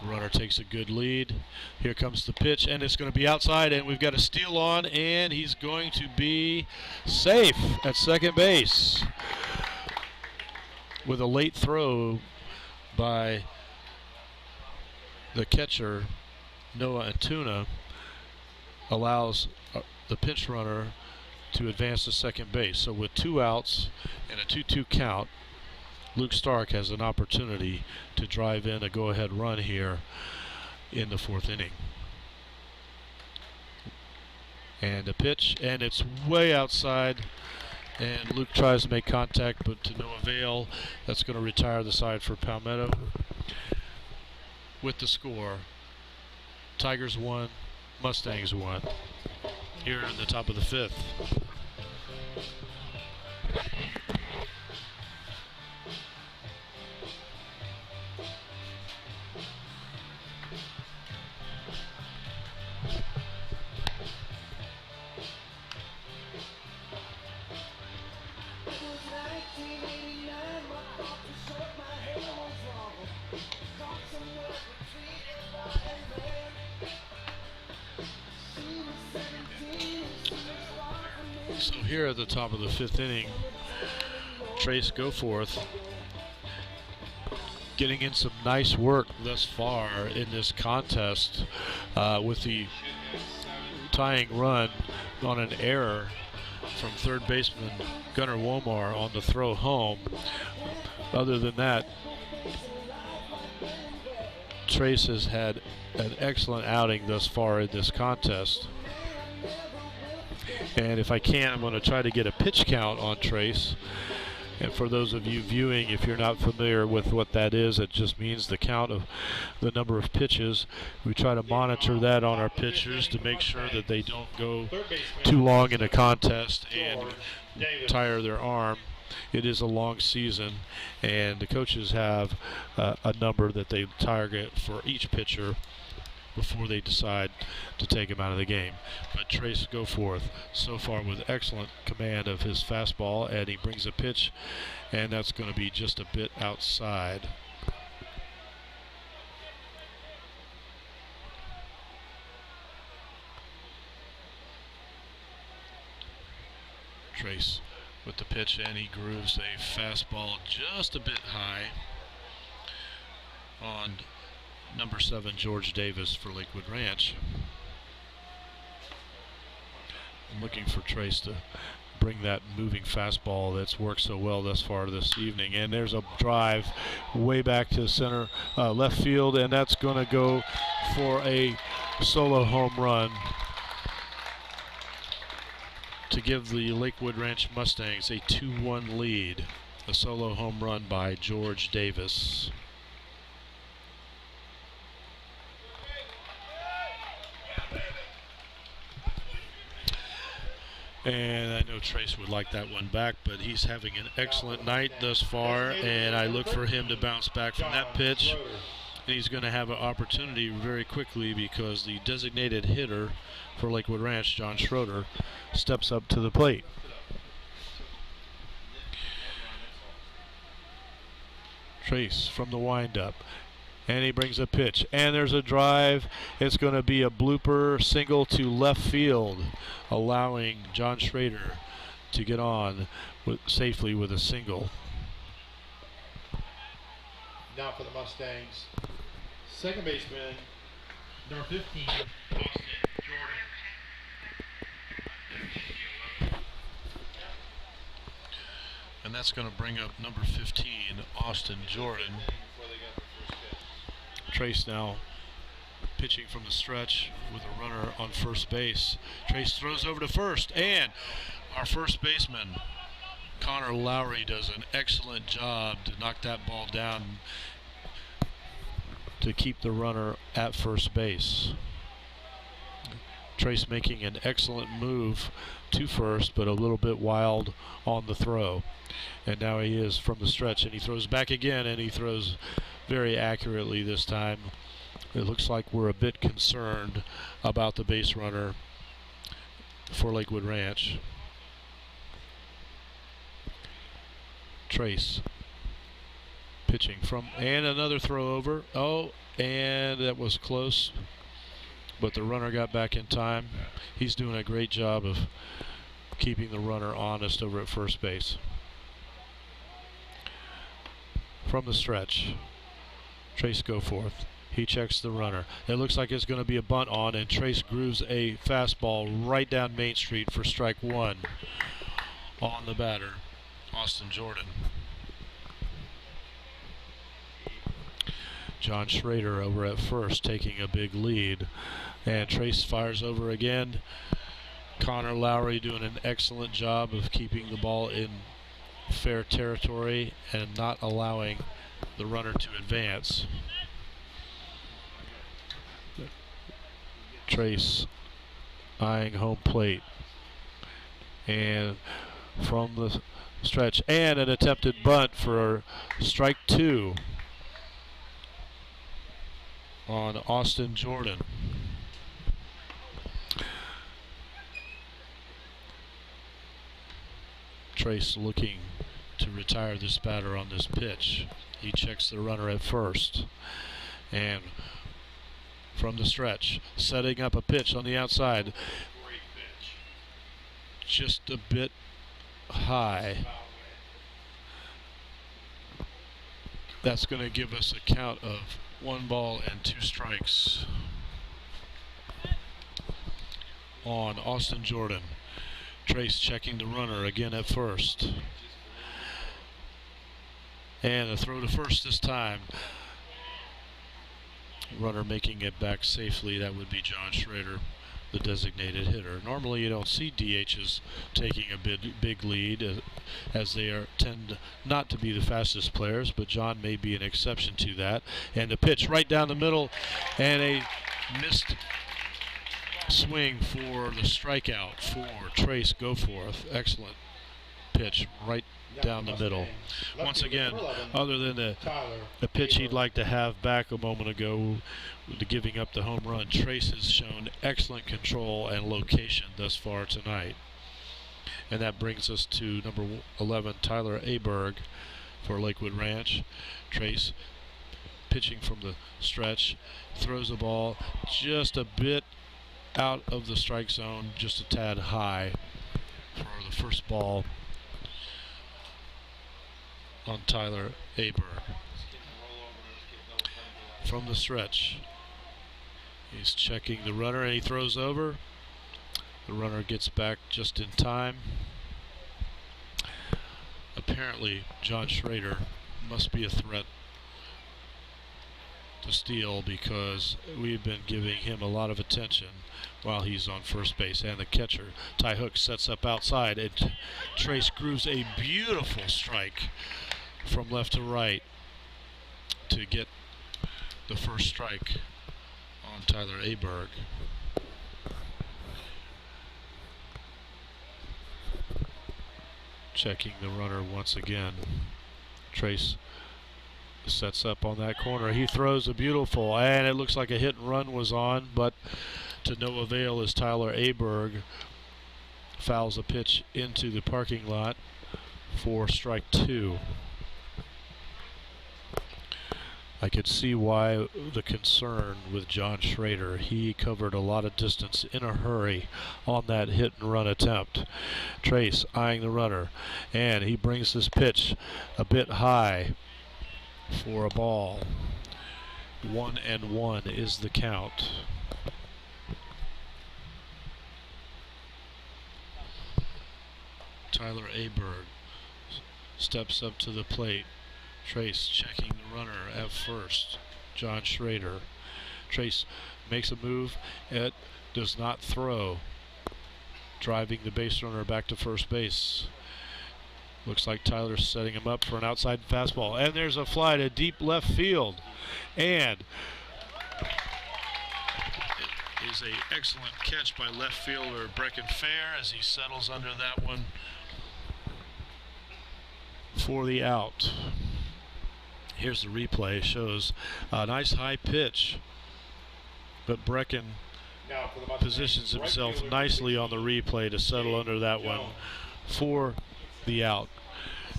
Runner takes a good lead. Here comes the pitch, and it's going to be outside, and we've got a steal on, and he's going to be safe at second base. With a late throw by the catcher, Noah Antuna, allows the pinch runner to advance to second base. So with 2 outs and a 2-2 count, Luke Stark has an opportunity to drive in a go-ahead run here in the 4th inning. And a pitch, and it's way outside, and Luke tries to make contact, but to no avail. That's going to retire the side for Palmetto. With the score, Tigers 1, Mustangs 1, here in the top of the 5th. So here at the top of the 5th inning, Trace Goforth getting in some nice work thus far in this contest with the tying run on an error from third baseman Gunnar Womar on the throw home. Other than that, Trace has had an excellent outing thus far in this contest. And if I can, I'm going to try to get a pitch count on Trace. And for those of you viewing, if you're not familiar with what that is, it just means the count of the number of pitches. We try to monitor that on our pitchers to make sure that they don't go too long in a contest and tire their arm. It is a long season, and the coaches have a number that they target for each pitcher before they decide to take him out of the game. But Trace Goforth so far with excellent command of his fastball, and he brings a pitch, and that's going to be just a bit outside. Trace with the pitch, and he grooves a fastball just a bit high on number 7, George Davis for Lakewood Ranch. I'm looking for Trace to bring that moving fastball that's worked so well thus far this evening. And there's a drive way back to center left field, and that's going to go for a solo home run to give the Lakewood Ranch Mustangs a 2-1 lead. A solo home run by George Davis. And I know Trace would like that one back, but he's having an excellent night thus far, and I look for him to bounce back from that pitch. And he's going to have an opportunity very quickly because the designated hitter for Lakewood Ranch, John Schroeder, steps up to the plate. Trace from the windup. And he brings a pitch, and there's a drive. It's going to be a blooper single to left field, allowing John Schrader to get on safely with a single. Now for the Mustangs, second baseman, number 15, Austin Jordan. And that's going to bring up number 15, Austin Jordan. Trace now pitching from the stretch with a runner on first base. Trace throws over to first, and our first baseman, Connor Lowry, does an excellent job to knock that ball down to keep the runner at first base. Trace making an excellent move to first, but a little bit wild on the throw. And now he is from the stretch, and he throws back again, and he throws very accurately this time. It looks like we're a bit concerned about the base runner for Lakewood Ranch. Trace pitching from, and another throw over. Oh, and that was close, but the runner got back in time. He's doing a great job of keeping the runner honest over at first base. From the stretch, Trace Goforth. He checks the runner. It looks like it's going to be a bunt on, and Trace grooves a fastball right down Main Street for strike one on the batter, Austin Jordan. John Schrader over at first taking a big lead, and Trace fires over again. Connor Lowry doing an excellent job of keeping the ball in fair territory and not allowing the runner to advance. Trace eyeing home plate, and from the stretch, and an attempted bunt for strike two on Austin Jordan. Trace looking to retire this batter on this pitch. He checks the runner at first, and from the stretch, setting up a pitch on the outside. Great pitch. Just a bit high. That's going to give us a count of 1 ball and 2 strikes on Austin Jordan. Trace checking the runner again at first, and a throw to first this time. Runner making it back safely. That would be John Schrader, the designated hitter. Normally you don't see DHs taking a big lead, as they tend not to be the fastest players, but John may be an exception to that. And the pitch right down the middle, and a missed swing for the strikeout for Trace Goforth. Excellent pitch right down the middle. Once again, other than the pitch he'd like to have back a moment ago, with giving up the home run, Trace has shown excellent control and location thus far tonight. And that brings us to number 11, Tyler Aberg for Lakewood Ranch. Trace pitching from the stretch, throws a ball just a bit out of the strike zone, just a tad high for the first ball on Tyler Aberg. From the stretch, he's checking the runner, and he throws over. The runner gets back just in time. Apparently, John Schrader must be a threat to steal, because we've been giving him a lot of attention while he's on first base. And the catcher, Ty Hook, sets up outside, and Trace grooves a beautiful strike from left to right to get the first strike on Tyler Aberg. Checking the runner once again. Trace sets up on that corner. He throws a beautiful, and it looks like a hit and run was on, but to no avail, as Tyler Aberg fouls a pitch into the parking lot for strike two. I could see why the concern with John Schrader. He covered a lot of distance in a hurry on that hit and run attempt. Trace eyeing the runner, and he brings this pitch a bit high for a ball. 1-1 is the count. Tyler Aberg steps up to the plate. Trace checking the runner at first, John Schrader. Trace makes a move. It does not throw. Driving the base runner back to first base. Looks like Tyler's setting him up for an outside fastball. And there's a fly to deep left field. And it is an excellent catch by left fielder Brecken Fair as he settles under that one for the out. Here's the replay. Shows a nice high pitch, but Brecken positions himself nicely on the replay to settle under that one for the out.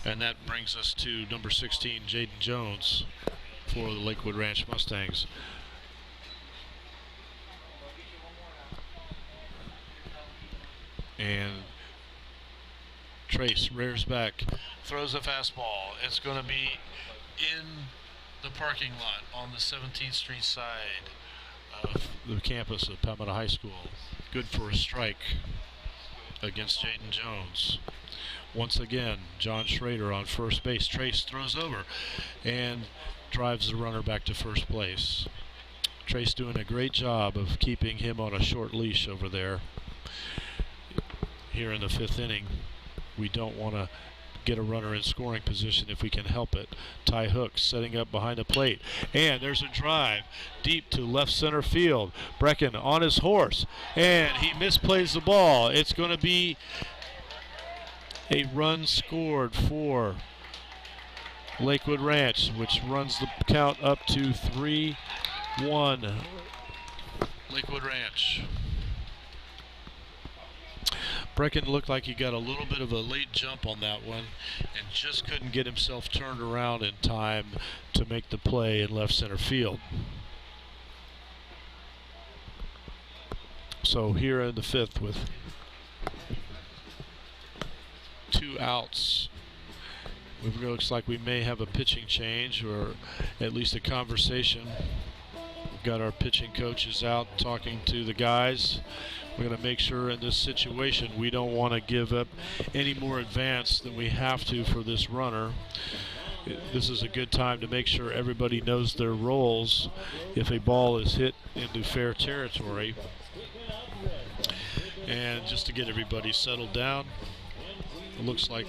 And that brings us to number 16, Jaden Jones, for the Lakewood Ranch Mustangs. And Trace rears back, throws a fastball. It's going to be in the parking lot on the 17th Street side of the campus of Palmetto High School. Good for a strike against Jaden Jones. Once again, John Schrader on first base. Trace throws over and drives the runner back to first place. Trace doing a great job of keeping him on a short leash over there. Here in the 5th inning, we don't want to get a runner in scoring position if we can help it. Ty Hooks setting up behind the plate, and there's a drive deep to left center field. Brecken on his horse, and he misplays the ball. It's going to be a run scored for Lakewood Ranch, which runs the count up to 3-1 Lakewood Ranch. Brecken looked like he got a little bit of a late jump on that one and just couldn't get himself turned around in time to make the play in left center field. So here in the 5th with 2 outs, it looks like we may have a pitching change, or at least a conversation. We've got our pitching coaches out talking to the guys. We're going to make sure in this situation we don't want to give up any more advance than we have to for this runner. This is a good time to make sure everybody knows their roles if a ball is hit into fair territory. And just to get everybody settled down, it looks like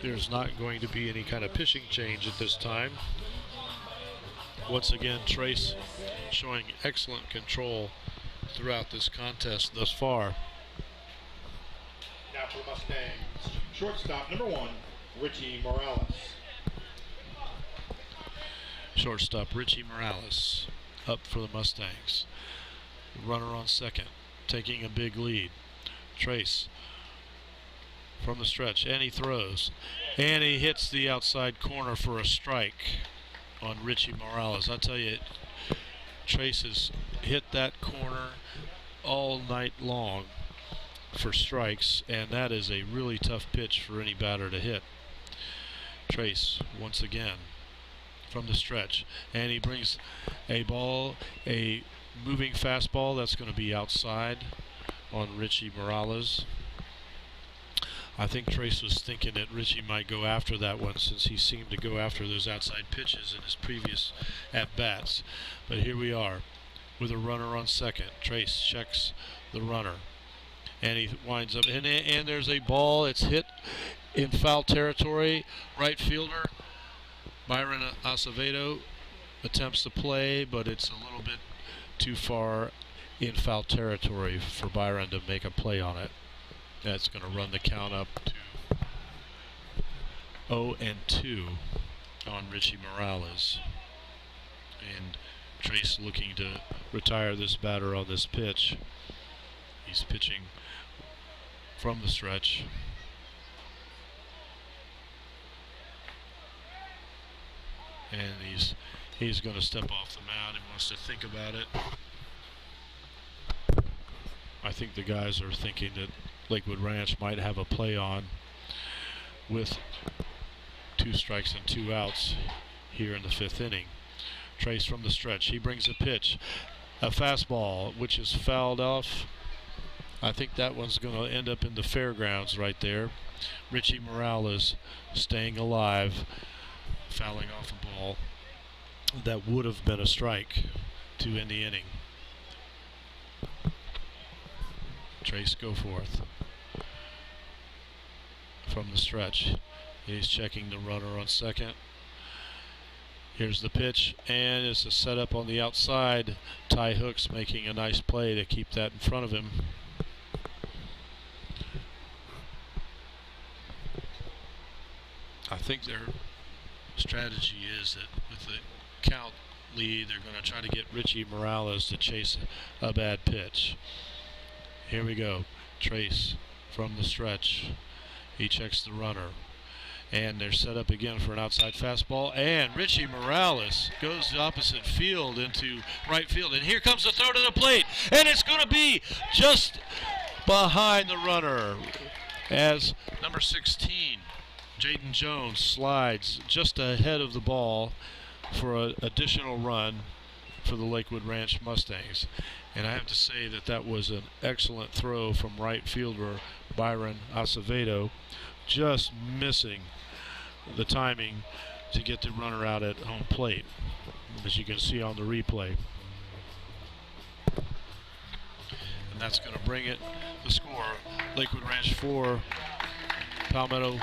there's not going to be any kind of pitching change at this time. Once again, Trace showing excellent control throughout this contest thus far. Now for the Mustangs, shortstop number 1, Richie Morales. Shortstop Richie Morales up for the Mustangs. Runner on second, taking a big lead. Trace from the stretch, and he throws, and he hits the outside corner for a strike on Richie Morales. I tell you, Trace has hit that corner all night long for strikes, and that is a really tough pitch for any batter to hit. Trace once again from the stretch, and he brings a ball, a moving fastball that's going to be outside on Richie Morales. I think Trace was thinking that Richie might go after that one, since he seemed to go after those outside pitches in his previous at-bats. But here we are with a runner on second. Trace checks the runner, and he winds up, and there's a ball. It's hit in foul territory. Right fielder Byron Acevedo attempts to play, but it's a little bit too far in foul territory for Byron to make a play on it. That's going to run the count up to 0-2 on Richie Morales. And Trace looking to retire this batter on this pitch. He's pitching from the stretch. And he's going to step off the mound and wants to think about it. I think the guys are thinking that Lakewood Ranch might have a play on with 2 strikes and 2 outs here in the 5th inning. Trace from the stretch. He brings a pitch, a fastball, which is fouled off. I think that one's going to end up in the fairgrounds right there. Richie Morales staying alive, fouling off a ball. that would have been a strike to end the inning. Trace Goforth from the stretch. He's checking the runner on second. Here's the pitch, and it's a setup on the outside. Ty Hooks making a nice play to keep that in front of him. I think their strategy is that with the count lead, they're going to try to get Richie Morales to chase a bad pitch. Here we go. Trace from the stretch. He checks the runner. And they're set up again for an outside fastball. And Richie Morales goes the opposite field into right field. And here comes the throw to the plate. And it's going to be just behind the runner as number 16, Jaden Jones, slides just ahead of the ball for an additional run for the Lakewood Ranch Mustangs. And I have to say that that was an excellent throw from right fielder Byron Acevedo, just missing the timing to get the runner out at home plate, as you can see on the replay. And that's going to bring it, the score, Lakewood Ranch 4, Palmetto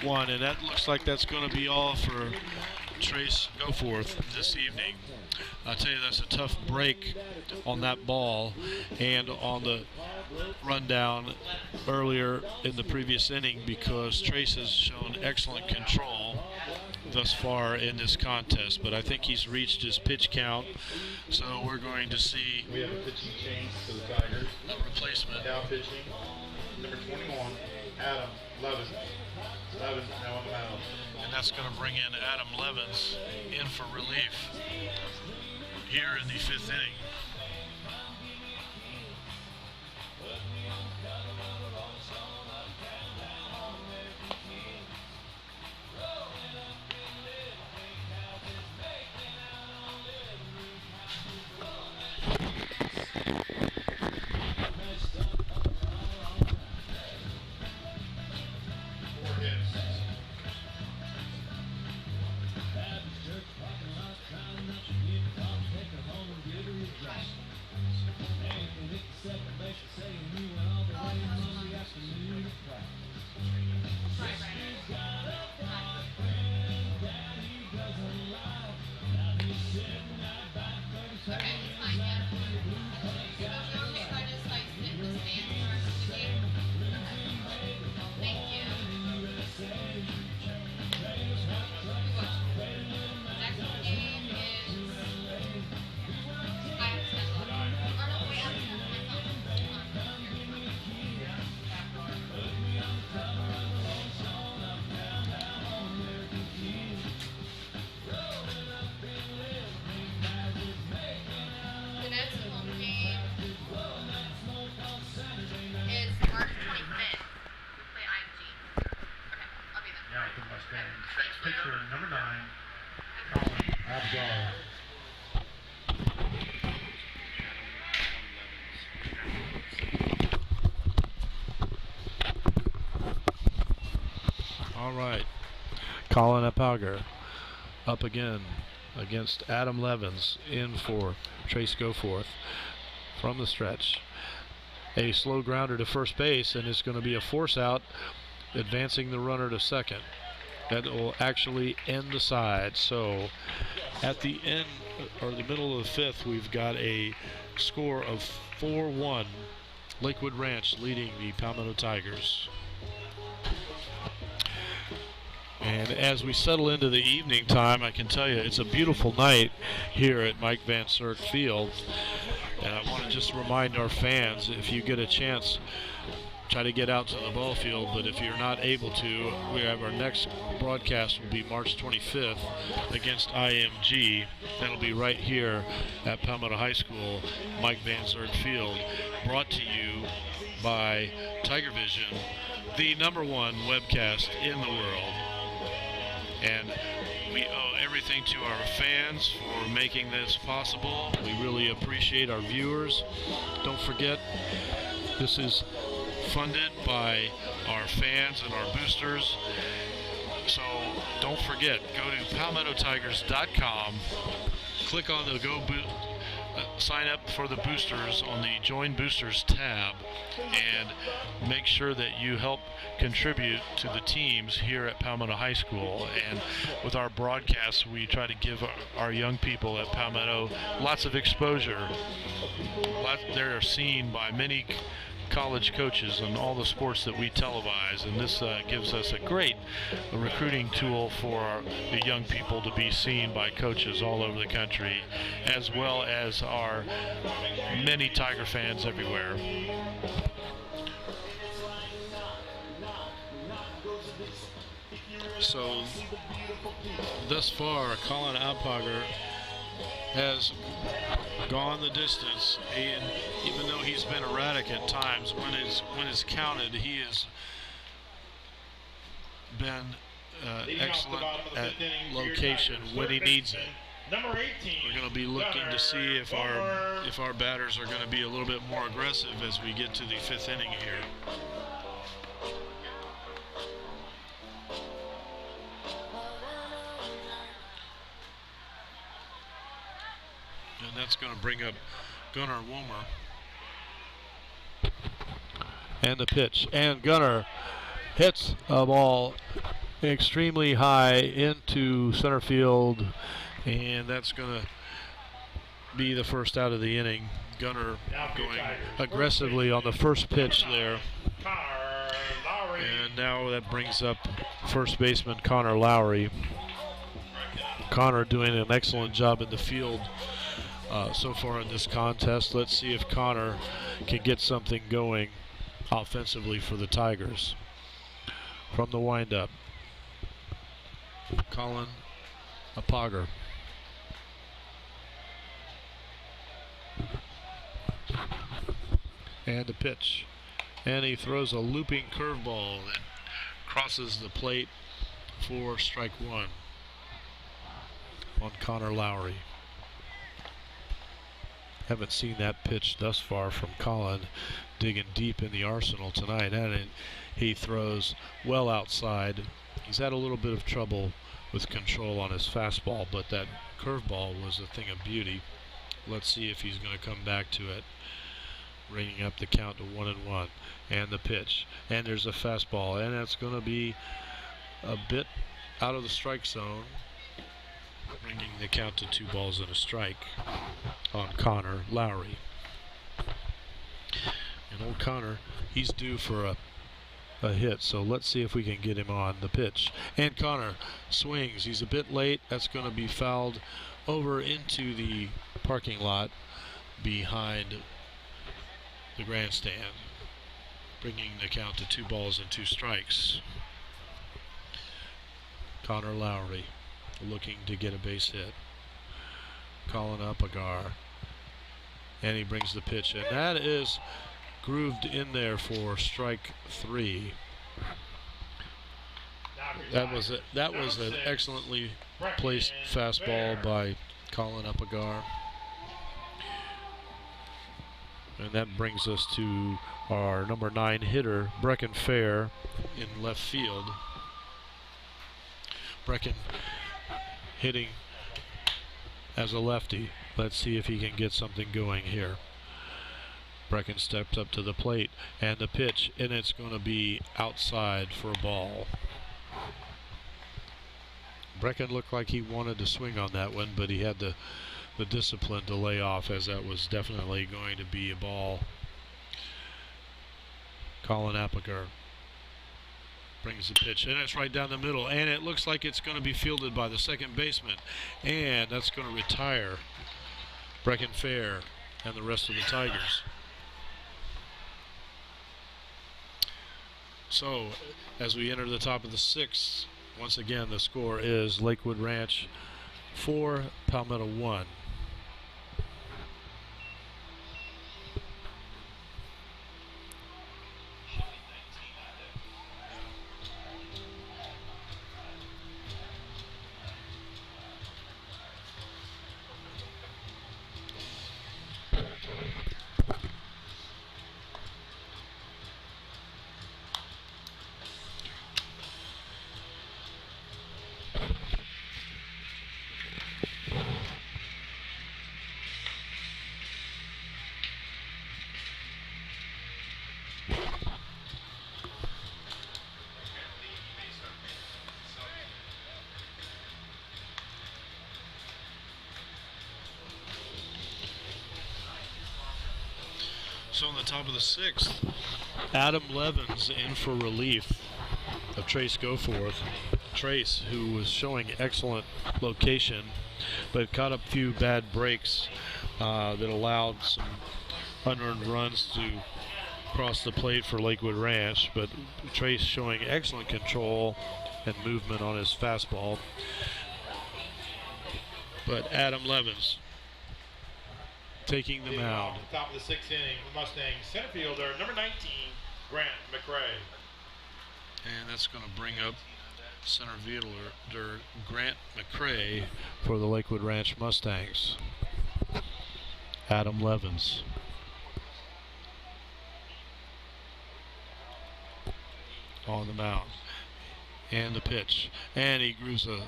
1, and that looks like that's going to be all for Trace Goforth this evening. I'll tell you, that's a tough break on that ball, and on the rundown earlier in the previous inning, because Trace has shown excellent control thus far in this contest, but I think he's reached his pitch count, so we're going to see We have a pitching change to the Tigers. a replacement. Now pitching, number 21, Adam Levins. Levins now on the mound. And that's going to bring in Adam Levins in for relief here in the 5th inning. Pitcher number 9, Colin Abgar. All right, Colin Abgar up again against Adam Levins, in for Trace Goforth from the stretch. A slow grounder to first base, and it's going to be a force out, advancing the runner to second. That will actually end the side. So at the end, or the middle of the 5th, we've got a score of 4-1. Lakewood Ranch leading the Palmetto Tigers. And as we settle into the evening time, I can tell you it's a beautiful night here at Mike Van Zerk Field. And I want to just remind our fans, if you get a chance, try to get out to the ball field, but if you're not able to, we have our next broadcast will be March 25th against IMG. That'll be right here at Palmetto High School, Mike Van Zerk Field, brought to you by Tiger Vision, the #1 webcast in the world. And we owe everything to our fans for making this possible. We really appreciate our viewers. Don't forget, this is funded by our fans and our boosters. So don't forget, go to PalmettoTigers.com, click on the sign up for the boosters on the Join Boosters tab, and make sure that you help contribute to the teams here at Palmetto High School. And with our broadcasts, we try to give our young people at Palmetto lots of exposure. They're seen by many college coaches in all the sports that we televise, and this gives us a great recruiting tool for the young people to be seen by coaches all over the country, as well as our many Tiger fans everywhere. So thus far, Colin Alpager has gone the distance, and even though he's been erratic at times, when it's counted, he has been excellent at location when he needs it. Number 18. We're going to be looking to see if our batters are going to be a little bit more aggressive as we get to the 5th inning here. And that's going to bring up Gunnar Womer. And the pitch. And Gunnar hits a ball extremely high into center field. And that's going to be the first out of the inning. Gunnar going aggressively on the first pitch there. And now that brings up first baseman Connor Lowry. Connor doing an excellent job in the field so far in this contest. Let's see if Connor can get something going offensively for the Tigers. From the windup, Colin Alpager. And a pitch. And he throws a looping curveball that crosses the plate for strike one on Connor Lowry. Haven't seen that pitch thus far from Colin, digging deep in the arsenal tonight. And he throws well outside. He's had a little bit of trouble with control on his fastball, but that curveball was a thing of beauty. Let's see if he's going to come back to it. Bringing up the count to 1-1. And the pitch. And there's a fastball. And that's going to be a bit out of the strike zone, bringing the count to 2-1 on Connor Lowry. And old Connor, he's due for a hit, so let's see if we can get him on the pitch. And Connor swings. He's a bit late. That's going to be fouled over into the parking lot behind the grandstand, bringing the count to 2-2. Connor Lowry looking to get a base hit. Colin Alpager. And he brings the pitch in. That is grooved in there for strike three. That was an excellently placed fastball by Colin Alpager. And that brings us to our number 9 hitter, Brecken Fair, in left field. Brecken hitting as a lefty. Let's see if he can get something going here. Brecken steps up to the plate, and the pitch, and it's going to be outside for a ball. Brecken looked like he wanted to swing on that one, but he had the discipline to lay off, as that was definitely going to be a ball. Colin Alpager brings the pitch, and it's right down the middle, and it looks like it's going to be fielded by the second baseman, and that's going to retire Brecken Fair and the rest of the Tigers. So, as we enter the top of the 6th, once again the score is Lakewood Ranch 4, Palmetto 1. So on the top of the 6th, Adam Levins in for relief of Trace Goforth. Trace, who was showing excellent location, but caught a few bad breaks that allowed some unearned runs to cross the plate for Lakewood Ranch. But Trace showing excellent control and movement on his fastball. But Adam Levins taking the mound. At the top of the 6th inning, the Mustangs center fielder, number 19, Grant McRae. and that's going to bring up center fielder Grant McRae. For the Lakewood Ranch Mustangs, Adam Levins. On the mound. And the pitch. And he grooves a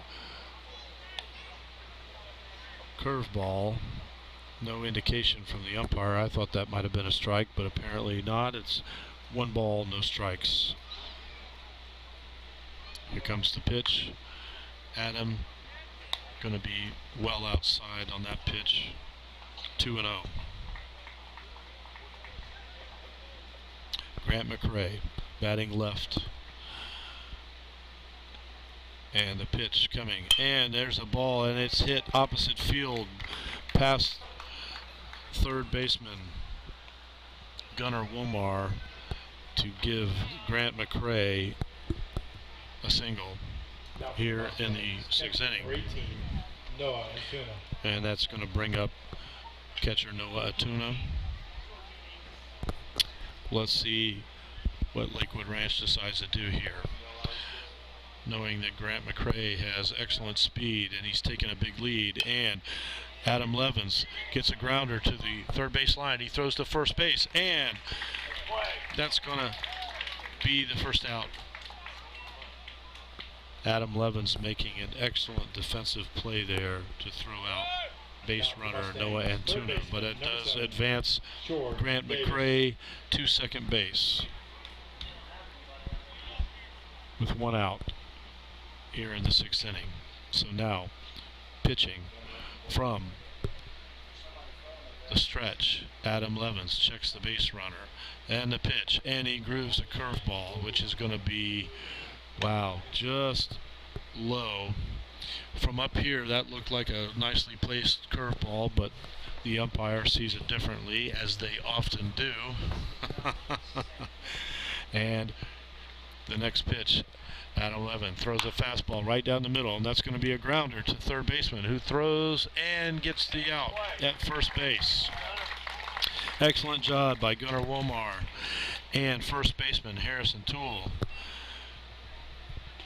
curveball. No indication from the umpire. I thought that might have been a strike, but apparently not. It's 1 ball, no strikes. Here comes the pitch. Adam going to be well outside on that pitch. 2-0. Grant McRae batting left. And the pitch coming. And there's a ball, and it's hit opposite field past third baseman Gunnar Womar to give Grant McRae a single here in the 6th inning. Noah Antuna. And that's going to bring up catcher Noah Antuna. Let's see what Lakewood Ranch decides to do here. Knowing that Grant McRae has excellent speed and he's taken a big lead, and Adam Levins gets a grounder to the third base line. He throws to first base, and that's going to be the first out. Adam Levins making an excellent defensive play there to throw out base runner Noah Antuna, but it does advance Grant McRae to second base with 1 out here in the 6th inning. So now pitching from the stretch, Adam Levins checks the base runner and the pitch, and he grooves a curveball, which is going to be, wow, just low. From up here, that looked like a nicely placed curveball, but the umpire sees it differently, as they often do. And the next pitch, Adam Levin throws a fastball right down the middle, and that's going to be a grounder to third baseman, who throws and gets the out at first base. Excellent job by Gunnar Womar and first baseman Harrison Toole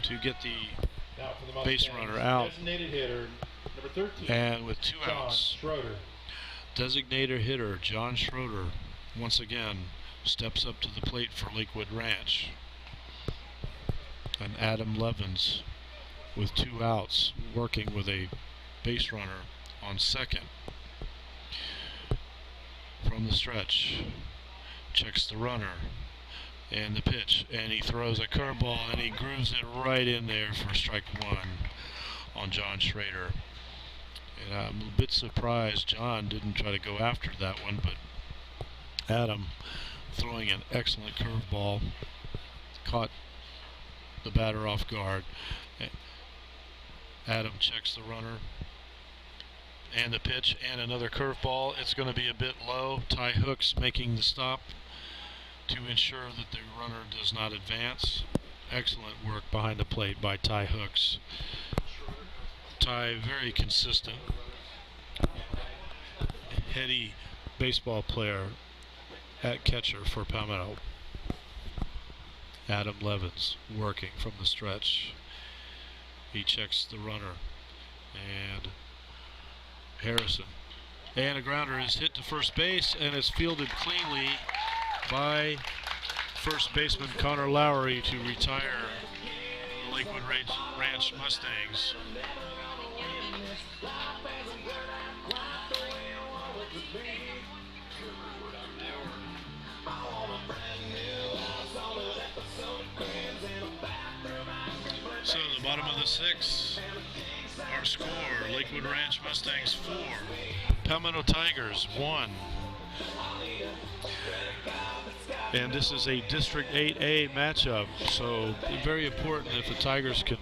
to get the base runner out. Designated hitter, number 13. And with 2 outs, Schroeder. designated hitter John Schroeder once again steps up to the plate for Lakewood Ranch. And Adam Levins with 2 outs, working with a base runner on second. From the stretch, checks the runner and the pitch, and he throws a curveball, and he grooves it right in there for strike 1 on John Schrader. And I'm a bit surprised John didn't try to go after that one, but Adam throwing an excellent curveball caught the batter off guard. Adam checks the runner and the pitch, and another curveball. It's going to be a bit low. Ty Hooks making the stop to ensure that the runner does not advance. Excellent work behind the plate by Ty Hooks. Ty, very consistent, heady baseball player at catcher for Palmetto. Adam Levins working from the stretch. He checks the runner, and Harrison. And a grounder is hit to first base, and it's fielded cleanly by first baseman Connor Lowry to retire the Lakewood Ranch Mustangs. So the bottom of the 6th, our score: Lakewood Ranch Mustangs 4, Palmetto Tigers 1. And this is a District 8A matchup, so very important if the Tigers can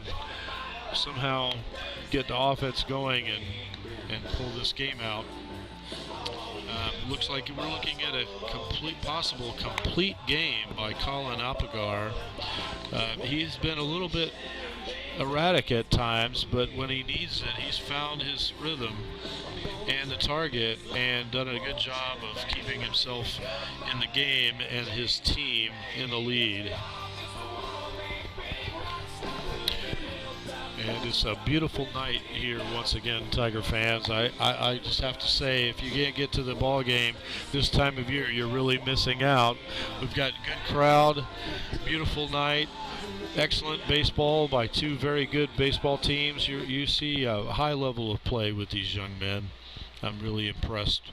somehow get the offense going and pull this game out. Looks like we're looking at a possible complete game by Colin Alpagar. He's been a little bit erratic at times, but when he needs it, he's found his rhythm and the target and done a good job of keeping himself in the game and his team in the lead. And it's a beautiful night here once again, Tiger fans. I just have to say, if you can't get to the ball game this time of year, you're really missing out. We've got a good crowd, beautiful night, excellent baseball by two very good baseball teams. You see a high level of play with these young men. I'm really impressed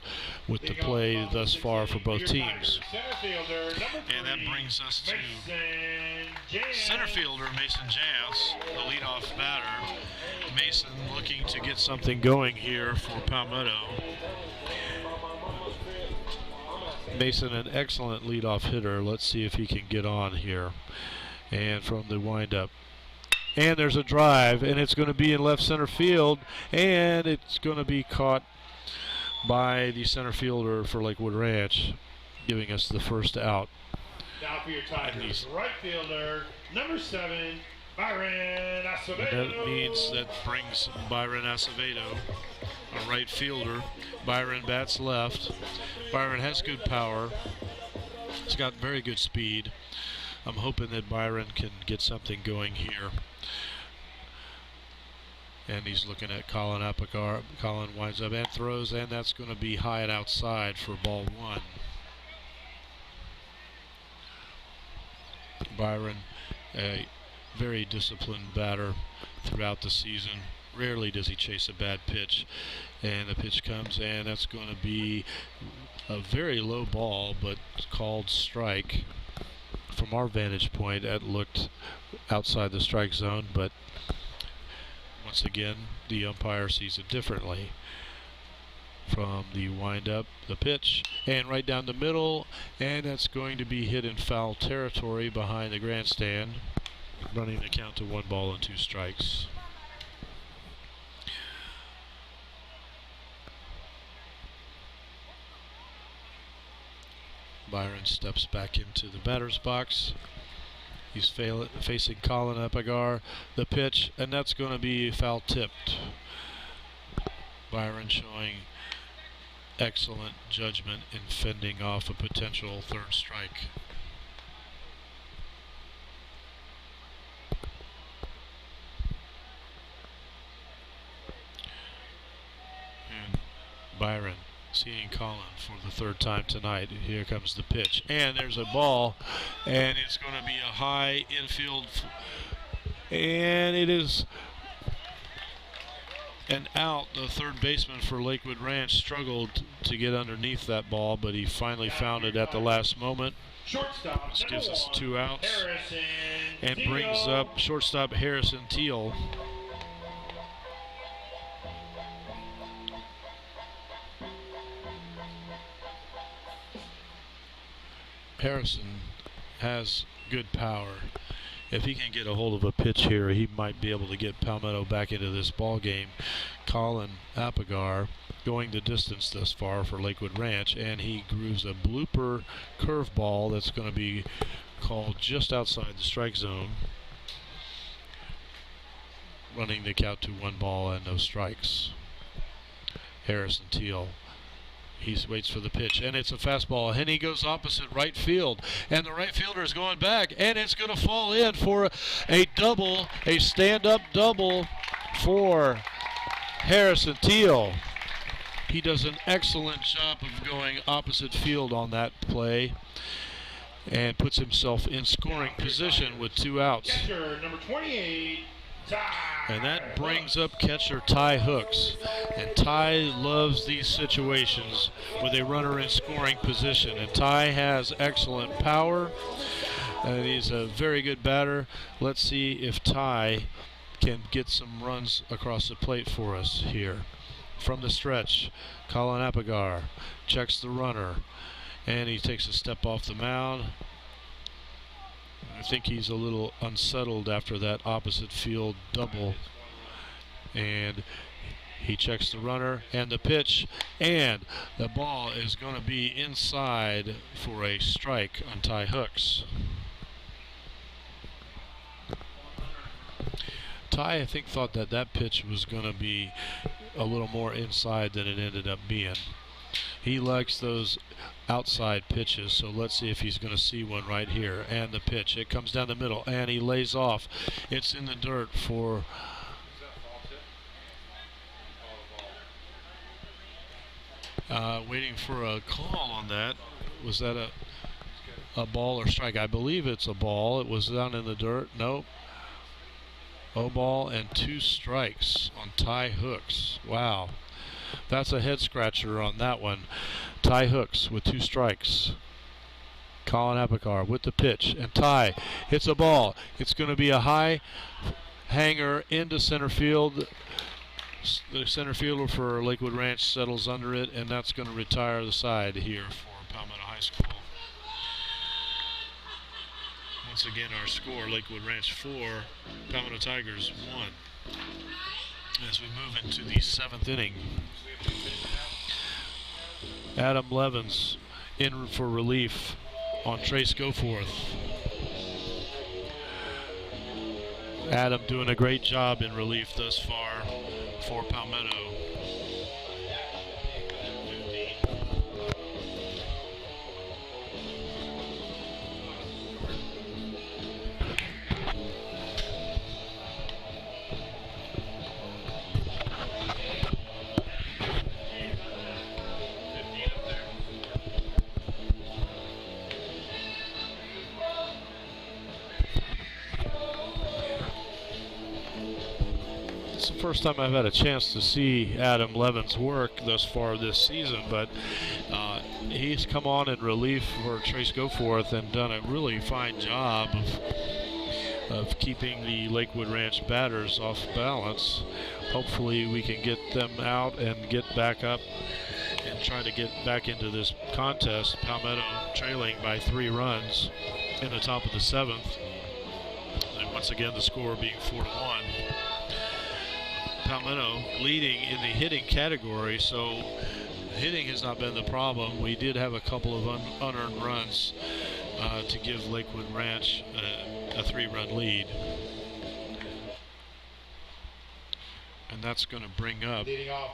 with the play thus far for both teams. And that brings us to center fielder Mason Jance, the leadoff batter. Mason looking to get Something going here for Palmetto. Mason, an excellent leadoff hitter. Let's see if he can get on here. And from the windup. And there's a drive, and it's going to be in left center field, and it's going to be caught by the center fielder for Lakewood Ranch, giving us the first out. Now for your Tigers, right fielder, number 7, Byron Acevedo. And that means that brings Byron Acevedo, a right fielder. Byron bats left. Byron has good power. He's got very good speed. I'm hoping that Byron can get something going here. And he's looking at Colin Alpagar. Colin winds up and throws, and that's going to be high and outside for ball 1. Byron, a very disciplined batter throughout the season. Rarely does he chase a bad pitch. And the pitch comes, and that's going to be a very low ball, but called strike. From our vantage point, that looked outside the strike zone, but once again, the umpire sees it differently. From the windup, the pitch, and right down the middle, and that's going to be hit in foul territory behind the grandstand, running the count to 1 ball and 2 strikes. Byron steps back into the batter's box. He's facing Colin Alpagar. The pitch, and that's going to be foul tipped. Byron showing excellent judgment in fending off a potential 3rd strike. And Byron seeing Colin for the 3rd time tonight. Here comes the pitch, and there's a ball, and it's going to be a high infield, and it is an out. The 3rd baseman for Lakewood Ranch struggled to get underneath that ball, but he finally found it at the last moment. This gives us 2 outs, and brings up shortstop Harrison Teal. Harrison has good power. If he can get a hold of a pitch here, he might be able to get Palmetto back into this ball game. Colin Alpagar going the distance thus far for Lakewood Ranch, and he grooves a blooper curveball that's going to be called just outside the strike zone, running the count to 1 ball and no strikes. Harrison Teal. He waits for the pitch, and it's a fastball, and he goes opposite right field, and the right fielder is going back, and it's going to fall in for a double, a stand-up double for Harrison Teal. He does an excellent job of going opposite field on that play and puts himself in scoring position with 2 outs. Catcher number 28, And that brings up catcher Ty Hooks. And Ty loves these situations with a runner in scoring position. And Ty has excellent power. And he's a very good batter. Let's see if Ty can get some runs across the plate for us here. from the stretch. Colin Apigar checks the runner, and he takes a step off the mound. I think he's a little unsettled after that opposite field double. And he checks the runner and the pitch, and the ball is going to be inside for a strike on Ty Hooks. Ty, I think, thought that that pitch was going to be a little more inside than it ended up being. He likes those outside pitches, so let's see if he's going to see one right here. And the pitch, it comes down the middle, and he lays off. It's in the dirt for... waiting for a call on that. Was that a ball or strike? I believe it's a ball. It was down in the dirt. Nope. O ball and 2 strikes on Ty Hooks. Wow. That's a head scratcher on that one. Ty Hooks with 2 strikes. Colin Apicar with the pitch, and Ty hits a ball. It's going to be a high hanger into center field. The center fielder for Lakewood Ranch settles under it, and that's going to retire the side here for Palmetto High School. Once again, our score, Lakewood Ranch 4, Palmetto Tigers 1. As we move into the 7th inning. Adam Levins in for relief on Trace Goforth. Adam doing a great job in relief thus far for Palmetto. It's the first time I've had a chance to see Adam Levins work thus far this season, but he's come on in relief for Trace Goforth and done a really fine job of keeping the Lakewood Ranch batters off balance. Hopefully we can get them out and get back up and try to get back into this contest. Palmetto trailing by 3 runs in the top of the 7th. And once again, the score being 4-1. Palmetto leading in the hitting category, so hitting has not been the problem. We did have a couple of unearned runs to give Lakewood Ranch a 3-run lead. And that's going to bring up Leading off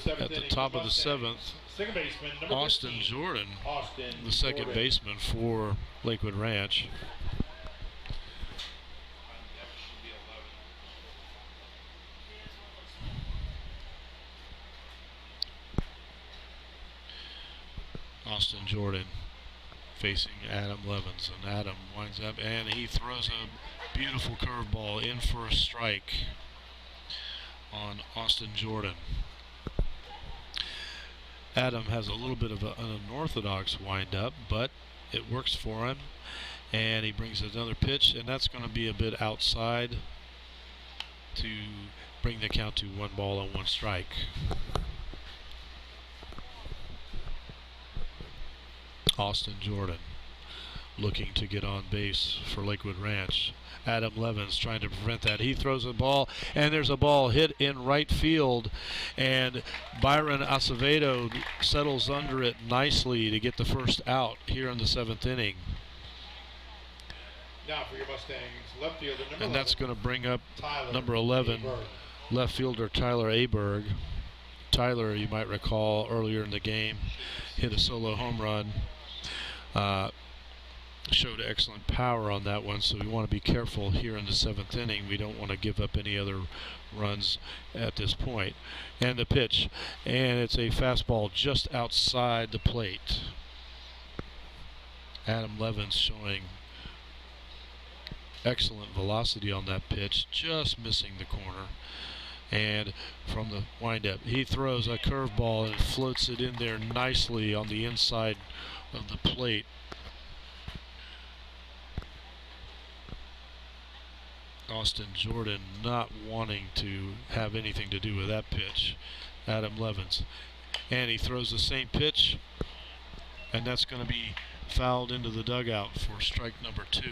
at the top of the 7th, second baseman, number Austin 15, Jordan, Austin the second Jordan. baseman for Lakewood Ranch. Austin Jordan facing Adam Levins, and Adam winds up and he throws a beautiful curveball in for a strike on Austin Jordan. Adam has a little bit of an unorthodox windup, but it works for him, and he brings another pitch, and that's going to be a bit outside to bring the count to 1 ball and 1 strike. Austin Jordan looking to get on base for Lakewood Ranch. Adam Levins trying to prevent that. He throws a ball, and there's a ball hit in right field, and Byron Acevedo settles under it nicely to get the first out here in the 7th inning. Now for your Mustangs, left fielder number 11. And that's going to bring up Tyler number 11, Aberg. left fielder Tyler Aberg. Tyler, you might recall earlier in the game, hit a solo home run. Showed excellent power on that one, so we want to be careful here in the 7th inning. We don't want to give up any other runs at this point. And the pitch, and it's a fastball just outside the plate. Adam Levins showing excellent velocity on that pitch, just missing the corner. And from the windup, he throws a curveball and floats it in there nicely on the inside of the plate. Austin Jordan not wanting to have anything to do with that pitch. Adam Levens. And he throws the same pitch, and that's going to be fouled into the dugout for strike number 2.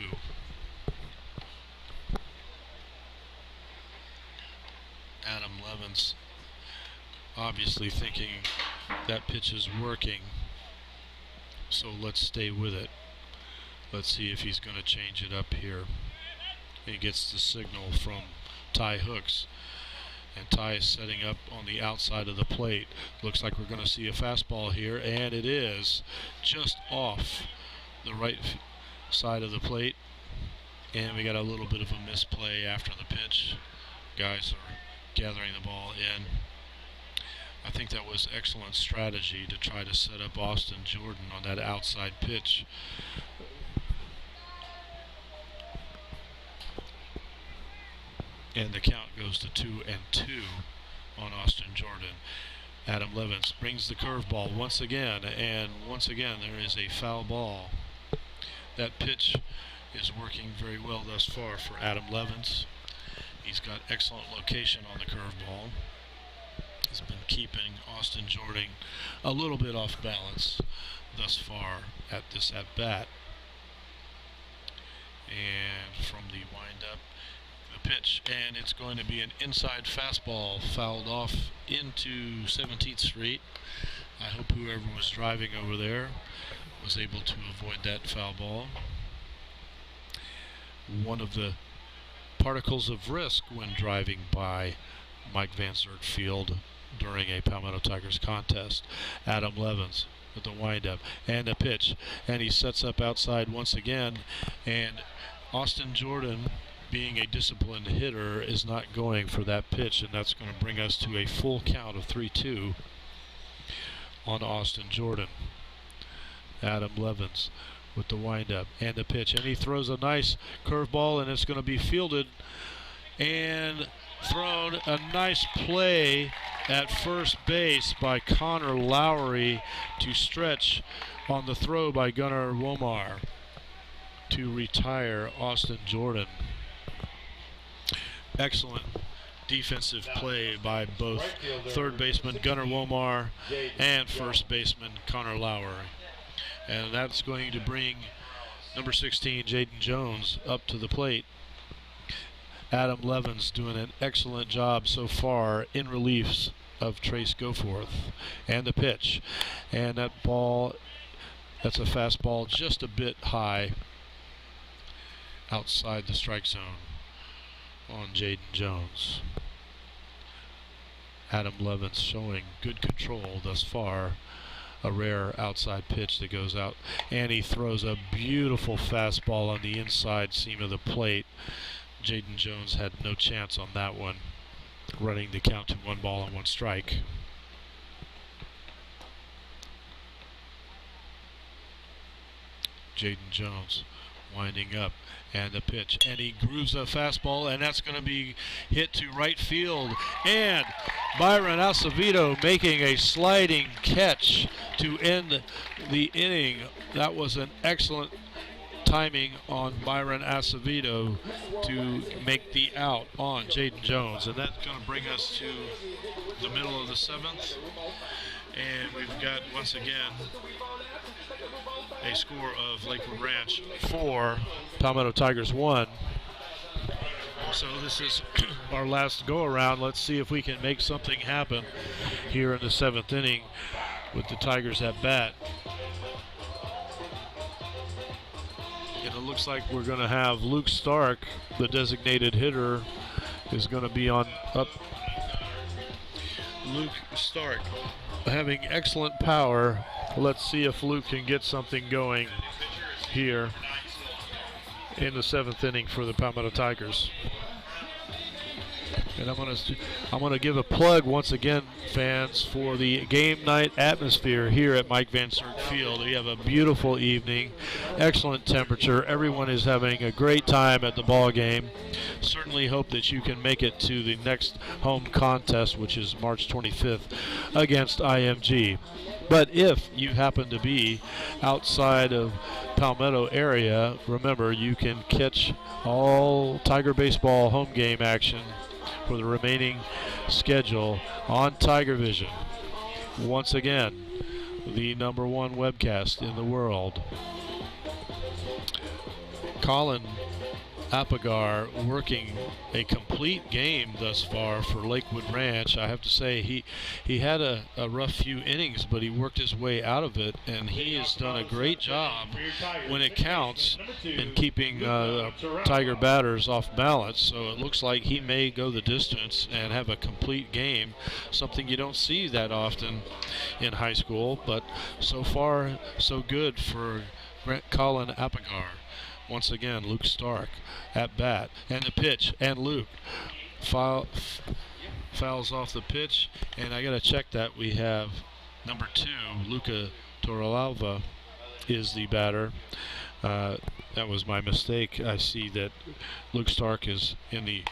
Adam Levens obviously thinking that pitch is working, so let's stay with it. Let's see if he's going to change it up here. He gets the signal from Ty Hooks, and Ty is setting up on the outside of the plate. Looks like we're going to see a fastball here, and it is just off the right side of the plate, and we got a little bit of a misplay after the pitch. Guys are gathering the ball in. I think that was excellent strategy to try to set up Austin Jordan on that outside pitch. And the count goes to 2-2 on Austin Jordan. Adam Levens brings the curveball once again, and once again there is a foul ball. That pitch is working very well thus far for Adam Levens. He's got excellent location on the curveball. He's been keeping Austin Jordan a little bit off balance thus far at this at-bat. And from the windup, the pitch, and it's going to be an inside fastball fouled off into 17th Street. I hope whoever was driving over there was able to avoid that foul ball. One of the particles of risk when driving by Mike Van Zert Field during a Palmetto Tigers contest. Adam Levens with the windup and a pitch, and he sets up outside once again, and Austin Jordan, being a disciplined hitter, is not going for that pitch, and that's going to bring us to a full count of 3-2 on Austin Jordan. Adam Levens with the windup and the pitch, and he throws a nice curveball, and it's going to be fielded and thrown. A nice play at first base by Connor Lowry to stretch on the throw by Gunnar Womar to retire Austin Jordan. Excellent defensive play by both third baseman Gunnar Womar and first baseman Connor Lowry. And that's going to bring number 16, Jaden Jones, up to the plate. Adam Levens doing an excellent job so far in reliefs of Trace Goforth. And the pitch. And that ball, that's a fastball just a bit high outside the strike zone on Jaden Jones. Adam Levens showing good control thus far. A rare outside pitch that goes out, and he throws a beautiful fastball on the inside seam of the plate. Jaden Jones had no chance on that one, running the count to 1-1 strike. Jaden Jones winding up, and the pitch, and he grooves a fastball, and that's going to be hit to right field, and Byron Acevedo making a sliding catch to end the inning. That was an excellent timing on Byron Acevedo to make the out on Jaden Jones, and that's going to bring us to the middle of the 7th, and we've got once again a score of Lakewood Ranch 4, Palmetto Tigers 1. So this is our last go around. Let's see if we can make something happen here in the 7th inning with the Tigers at bat. And it looks like we're going to have Luke Stark, the designated hitter, is going to be on up. Luke Stark having excellent power. Let's see if Luke can get something going here in the 7th inning for the Palmetto Tigers. And I'm gonna give a plug once again, fans, for the game night atmosphere here at Mike Van Zert Field. We have a beautiful evening, excellent temperature. Everyone is having a great time at the ball game. Certainly hope that you can make it to the next home contest, which is March 25th against IMG. But if you happen to be outside of Palmetto area, remember you can catch all Tiger baseball home game action for the remaining schedule on Tiger Vision. Once again, the #1 webcast in the world. Colin Apagar working a complete game thus far for Lakewood Ranch. I have to say he had a rough few innings, but he worked his way out of it, and he has done a great job when it counts in keeping Tiger batters off balance. So it looks like he may go the distance and have a complete game, something you don't see that often in high school, but so far so good for Colin Apagar. Once again, Luke Stark at bat, and the pitch, and Luke fouls off the pitch, and I got to check that. We have #2, Luca Torrealva is the batter. That was my mistake. I see that Luke Stark is in the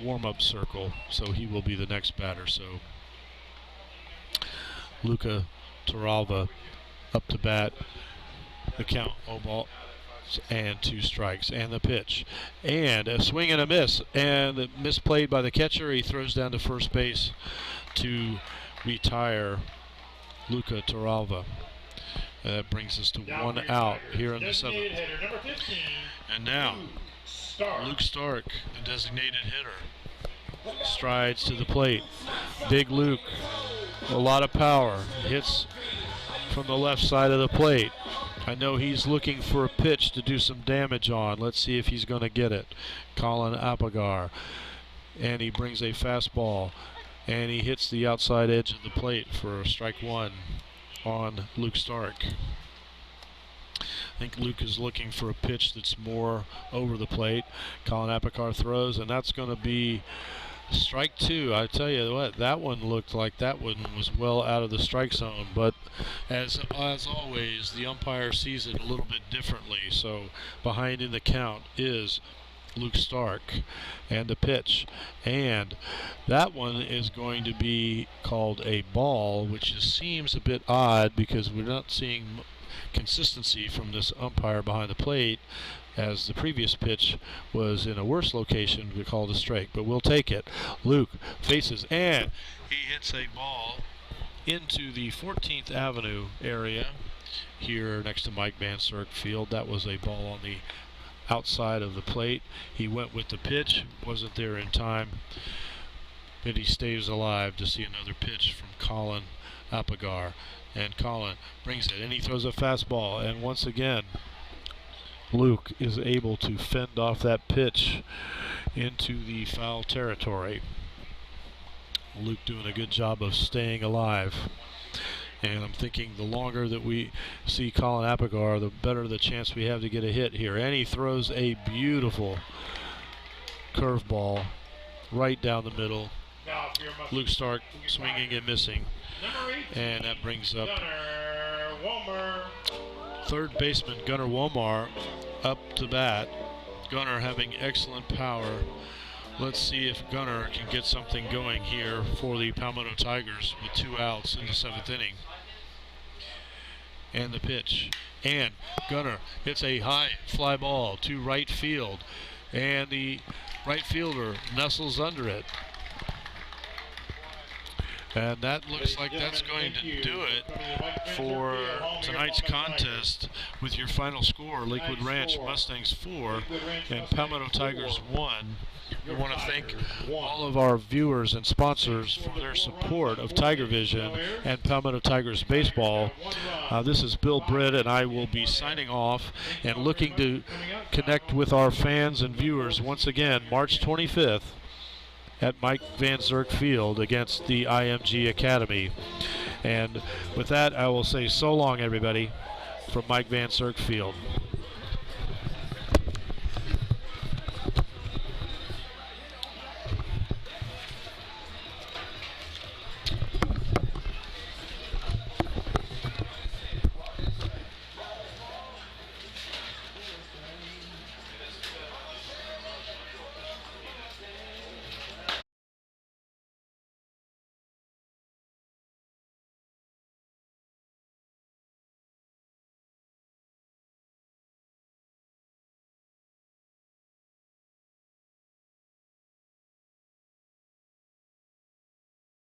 warm-up circle, so he will be the next batter. So Luca Torrealva up to bat. The count, 0 ball and 2 strikes, and the pitch, and a swing and a miss, and misplayed by the catcher. He throws down to first base to retire Luca Torrealva. That brings us to 1 out here in the 7th. And now Luke Stark, the designated hitter, strides to the plate. Big Luke, a lot of power, hits from the left side of the plate. I know he's looking for a pitch to do some damage on. Let's see if he's going to get it. Colin Apagar. And he brings a fastball. And he hits the outside edge of the plate for strike 1 on Luke Stark. I think Luke is looking for a pitch that's more over the plate. Colin Apagar throws, and that's going to be strike 2. I tell you what, that one looked like that one was well out of the strike zone, but as always, the umpire sees it a little bit differently. So behind in the count is Luke Stark, and the pitch, and that one is going to be called a ball, which seems a bit odd because we're not seeing consistency from this umpire behind the plate, as the previous pitch was in a worse location. We called a strike, but we'll take it. Luke faces, and he hits a ball into the 14th Avenue area here next to Mike Van Zerk Field. That was a ball on the outside of the plate. He went with the pitch, wasn't there in time, but he stays alive to see another pitch from Colin Apagar. And Colin brings it, and he throws a fastball, and once again Luke is able to fend off that pitch into the foul territory. Luke doing a good job of staying alive. And I'm thinking the longer that we see Colin Apagar, the better the chance we have to get a hit here. And he throws a beautiful curveball right down the middle. Luke Stark swinging and missing. And that brings up third baseman Gunnar Womar up to bat. Gunnar having excellent power. Let's see if Gunnar can get something going here for the Palmetto Tigers with 2 outs in the 7th inning. And the pitch. And Gunnar hits a high fly ball to right field. And the right fielder nestles under it. And that looks like that's going to do it for tonight's contest with your final score, Lakewood Ranch Mustangs 4 and Palmetto Tigers 1. We want to thank all of our viewers and sponsors for their support of Tiger Vision and Palmetto Tigers Baseball. This is Bill Britt, and I will be signing off and looking to connect with our fans and viewers once again March 25th. At Mike Van Zerk Field against the IMG Academy. And with that, I will say so long, everybody, from Mike Van Zerk Field.